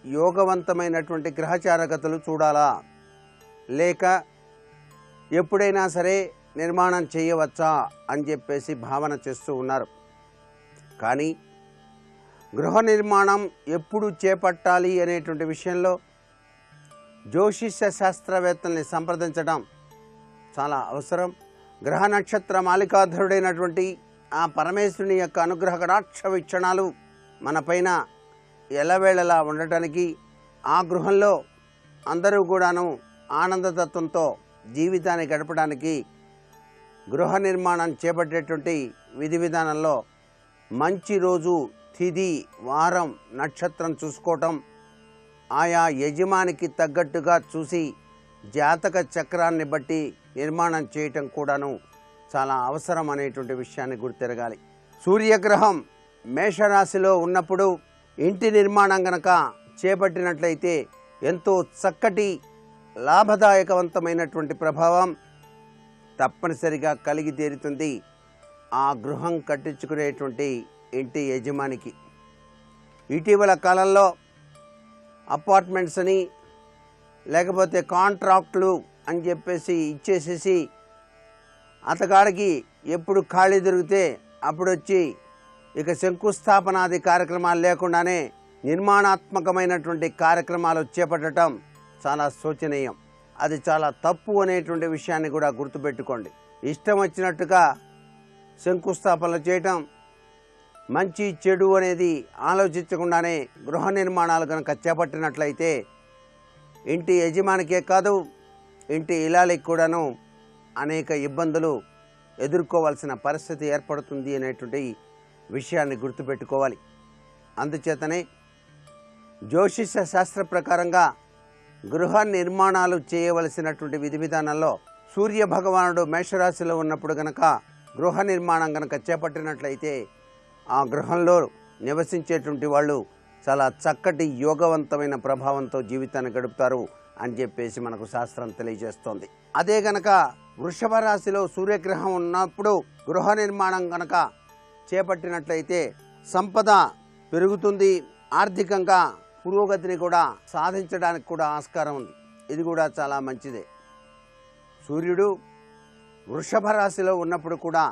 యోగవంతమైనటువంటి గ్రహచారకతలు చూడాలా, లేక ఎప్పుడైనా సరే నిర్మాణం చేయవచ్చా అని చెప్పేసి భావన చేస్తూ ఉన్నారు. కానీ గృహ నిర్మాణం ఎప్పుడు చేపట్టాలి అనేటువంటి విషయంలో జ్యోతిష్య శాస్త్రవేత్తల్ని సంప్రదించడం చాలా అవసరం. గ్రహ నక్షత్ర మాలికాధరుడైనటువంటి ఆ పరమేశ్వరుని యొక్క అనుగ్రహ కటాక్ష వీక్షణాలు మనపైన ఎల్లవేళలా ఉండటానికి, ఆ గృహంలో అందరూ కూడాను ఆనందతత్వంతో జీవితాన్ని గడపడానికి గృహ నిర్మాణం చేపట్టేటువంటి విధి విధానంలో మంచి రోజు, తిథి, వారం, నక్షత్రం చూసుకోవటం, ఆయా యజమానికి తగ్గట్టుగా చూసి జాతక చక్రాన్ని బట్టి నిర్మాణం చేయటం కూడాను చాలా అవసరం అనేటువంటి విషయాన్ని గుర్తెరగాలి. సూర్యగ్రహం మేషరాశిలో ఉన్నప్పుడు ఇంటి నిర్మాణం గనక చేపట్టినట్లయితే ఎంతో చక్కటి లాభదాయకవంతమైనటువంటి ప్రభావం తప్పనిసరిగా కలిగి తీరుతుంది ఆ గృహం కట్టించుకునేటువంటి ఇంటి యజమానికి. ఇటీవల కాలంలో అపార్ట్మెంట్స్ అని లేకపోతే కాంట్రాక్టులు అని చెప్పేసి ఇచ్చేసేసి అతగాడికి ఎప్పుడు ఖాళీ దొరికితే అప్పుడు వచ్చి ఇక శంకుస్థాపనాది కార్యక్రమాలు లేకుండానే నిర్మాణాత్మకమైనటువంటి కార్యక్రమాలు చేపట్టడం చాలా శోచనీయం. అది చాలా తప్పు అనేటువంటి విషయాన్ని కూడా గుర్తుపెట్టుకోండి. ఇష్టం వచ్చినట్టుగా శంకుస్థాపనలు చేయటం, మంచి చెడు అనేది ఆలోచించకుండానే గృహ నిర్మాణాలు కనుక చేపట్టినట్లయితే ఇంటి యజమానికే కాదు, ఇంటి ఇల్లాలికి కూడాను అనేక ఇబ్బందులు ఎదుర్కోవాల్సిన పరిస్థితి ఏర్పడుతుంది అనేటువంటి విషయాన్ని గుర్తుపెట్టుకోవాలి. అందుచేతనే జ్యోతిష శాస్త్ర ప్రకారంగా గృహ నిర్మాణాలు చేయవలసినటువంటి విధి విధానంలో సూర్య భగవానుడు మేషరాశిలో ఉన్నప్పుడు గనక గృహ నిర్మాణం గనక చేపట్టినట్లయితే ఆ గృహంలో నివసించేటువంటి వాళ్ళు చాలా చక్కటి యోగవంతమైన ప్రభావంతో జీవితాన్ని గడుపుతారు అని చెప్పేసి మనకు శాస్త్రం తెలియజేస్తోంది. అదే గనక వృషభ రాశిలో సూర్యగ్రహం ఉన్నప్పుడు గృహ నిర్మాణం గనక చేపట్టినట్లయితే సంపద పెరుగుతుంది, ఆర్థికంగా పురోగతిని కూడా సాధించడానికి కూడా ఆస్కారం ఉంది. ఇది కూడా చాలా మంచిదే. సూర్యుడు వృషభ రాశిలో ఉన్నప్పుడు కూడా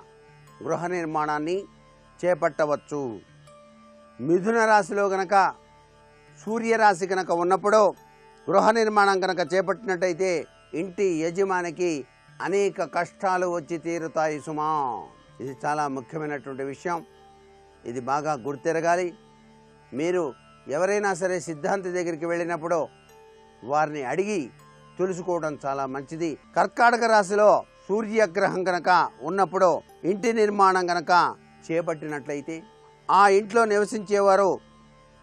గృహ నిర్మాణాన్ని చేపట్టవచ్చు. మిథున రాశిలో గనక సూర్యరాశి కనుక ఉన్నప్పుడు గృహ నిర్మాణం కనుక చేపట్టినట్టయితే ఇంటి యజమానికి అనేక కష్టాలు వచ్చి తీరుతాయి సుమా. ఇది చాలా ముఖ్యమైనటువంటి విషయం. ఇది బాగా గుర్తెరగాలి. మీరు ఎవరైనా సరే సిద్ధాంతి దగ్గరికి వెళ్ళినప్పుడు వారిని అడిగి తెలుసుకోవడం చాలా మంచిది. కర్కాటక రాశిలో సూర్యగ్రహం గనక ఉన్నప్పుడు ఇంటి నిర్మాణం గనక చేపట్టినట్లయితే ఆ ఇంట్లో నివసించేవారు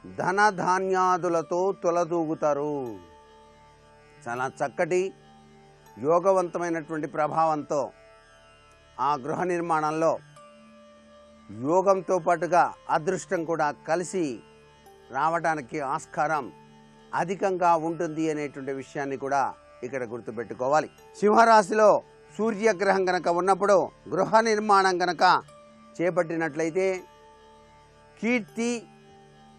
ధనధాన్యాదులతో తొలదూగుతారు. చాలా చక్కటి యోగవంతమైనటువంటి ప్రభావంతో ఆ గృహ నిర్మాణంలో యోగంతో పాటుగా అదృష్టం కూడా కలిసి రావడానికి ఆస్కారం అధికంగా ఉంటుంది అనేటువంటి విషయాన్ని కూడా ఇక్కడ గుర్తుపెట్టుకోవాలి. సింహరాశిలో సూర్యగ్రహం గనక ఉన్నప్పుడు గృహ నిర్మాణం గనక చేపట్టినట్లయితే కీర్తి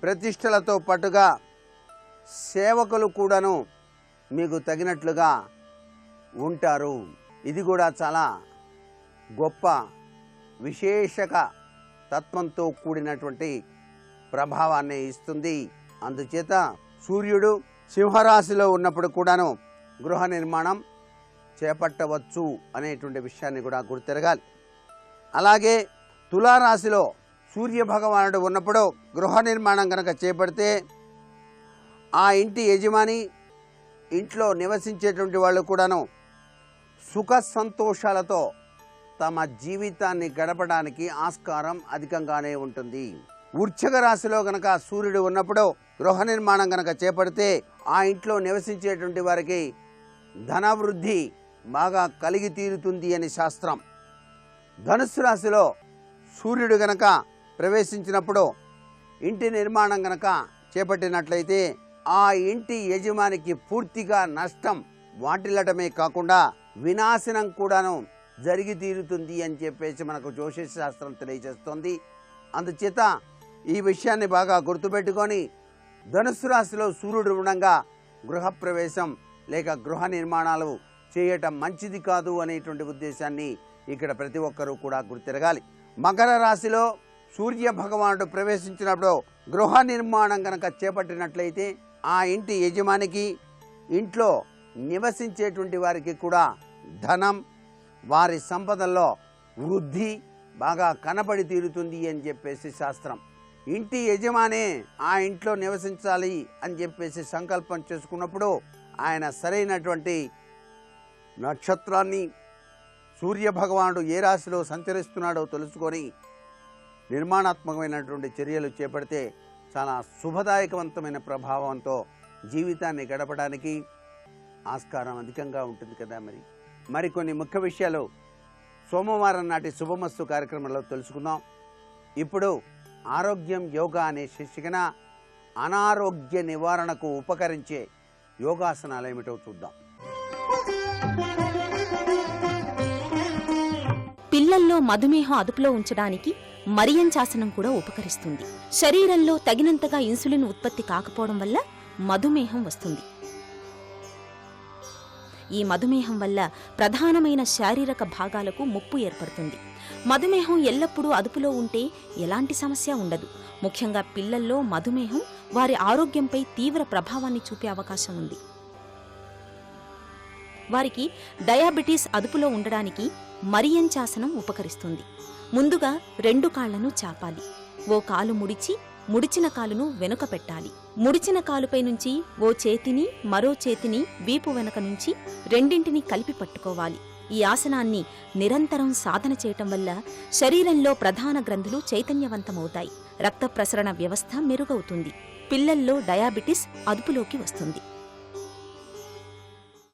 ప్రతిష్టలతో పాటుగా సేవకులు కూడాను మీకు తగినట్లుగా ఉంటారు. ఇది కూడా చాలా గొప్ప విశేషక తత్వంతో కూడినటువంటి ప్రభావాన్ని ఇస్తుంది. అందుచేత సూర్యుడు సింహరాశిలో ఉన్నప్పుడు కూడాను గృహ నిర్మాణం చేపట్టవచ్చు అనేటువంటి విషయాన్ని కూడా గుర్తెరగాలి. అలాగే తులారాశిలో సూర్య భగవానుడు ఉన్నప్పుడు గృహ నిర్మాణం కనుక చేపడితే ఆ ఇంటి యజమాని ఇంట్లో నివసించేటువంటి వాళ్ళు కూడాను సుఖ సంతోషాలతో తమ జీవితాన్ని గడపడానికి ఆస్కారం అధికంగానే ఉంటుంది. వృశ్చిక రాశిలో గనక సూర్యుడు ఉన్నప్పుడు గృహ నిర్మాణం గనక చేపడితే ఆ ఇంట్లో నివసించేటువంటి వారికి ధనవృద్ధి బాగా కలిగి తీరుతుంది అని శాస్త్రం. ధనుస్సు రాశిలో సూర్యుడు గనక ప్రవేశించినప్పుడు ఇంటి నిర్మాణం గనక చేపట్టినట్లయితే ఆ ఇంటి యజమానికి పూర్తిగా నష్టం వాటిల్లటమే కాకుండా వినాశనం కూడాను జరిగి తీరుతుంది అని చెప్పేసి మనకు జ్యోతిష శాస్త్రం తెలియజేస్తోంది. అందుచేత ఈ విషయాన్ని బాగా గుర్తుపెట్టుకొని ధనుస్సు రాశిలో సూర్యుడు ఉండగా గృహప్రవేశం లేక గృహ నిర్మాణాలు చేయటం మంచిది కాదు అనేటువంటి ఉద్దేశాన్ని ఇక్కడ ప్రతి ఒక్కరూ కూడా గుర్తిరగాలి. మకర రాశిలో సూర్య భగవానుడు ప్రవేశించినప్పుడు గృహ నిర్మాణం కనుక చేపట్టినట్లయితే ఆ ఇంటి యజమానికి ఇంట్లో నివసించేటువంటి వారికి కూడా ధనం వారి సంపదల్లో వృద్ధి బాగా కనబడి తీరుతుంది అని చెప్పేసి శాస్త్రం. ఇంటి యజమానే ఆ ఇంట్లో నివసించాలి అని చెప్పేసి సంకల్పం చేసుకున్నప్పుడు ఆయన సరైనటువంటి నక్షత్రాన్ని సూర్య భగవానుడు ఏ రాశిలో సంచరిస్తున్నాడో తెలుసుకొని నిర్మాణాత్మకమైనటువంటి చర్యలు చేపడితే చాలా శుభదాయకవంతమైన ప్రభావంతో జీవితాన్ని గడపడానికి ఆస్కారం అధికంగా ఉంటుంది కదా. మరికొన్ని ముఖ్య విషయాలు సోమవారం నాటి శుభమస్తు కార్యక్రమంలో తెలుసుకుందాం. ఇప్పుడు ఆరోగ్యం యోగా అనే శీర్షికన అనారోగ్య నివారణకు ఉపకరించే యోగాసనాలు ఏమిటో చూద్దాం. పిల్లల్లో మధుమేహం అదుపులో ఉంచడానికి మరియంచాసనం కూడా ఉపకరిస్తుంది. శరీరంలో తగినంతగా ఇన్సులిన్ ఉత్పత్తి కాకపోవడం వల్ల మధుమేహం వస్తుంది. ఈ మధుమేహం వల్ల ప్రధానమైన శారీరక భాగాలకు ముప్పు ఏర్పడుతుంది. మధుమేహం ఎల్లప్పుడూ అదుపులో ఉంటే ఎలాంటి సమస్య ఉండదు. ముఖ్యంగా పిల్లల్లో మధుమేహం వారి ఆరోగ్యంపై తీవ్ర ప్రభావాన్ని చూపే అవకాశం ఉంది. వారికి డయాబెటీస్ అదుపులో ఉండడానికి మరియంచాసనం ఉపకరిస్తుంది. ముందుగా 2 కాళ్లను చాపాలి. ఓ కాలు ముడిచిన కాలును వెనుక పెట్టాలి. ముడిచిన కాలుపై నుంచి ఓ చేతిని మరో చేతిని వీపు వెనక నుంచి రెండింటినీ కలిపి పట్టుకోవాలి. ఈ ఆసనాన్ని నిరంతరం సాధన చేయటం వల్ల శరీరంలో ప్రధాన గ్రంథులు చైతన్యవంతమవుతాయి. రక్త ప్రసరణ వ్యవస్థ మెరుగవుతుంది. పిల్లల్లో డయాబెటిస్ అదుపులోకి వస్తుంది.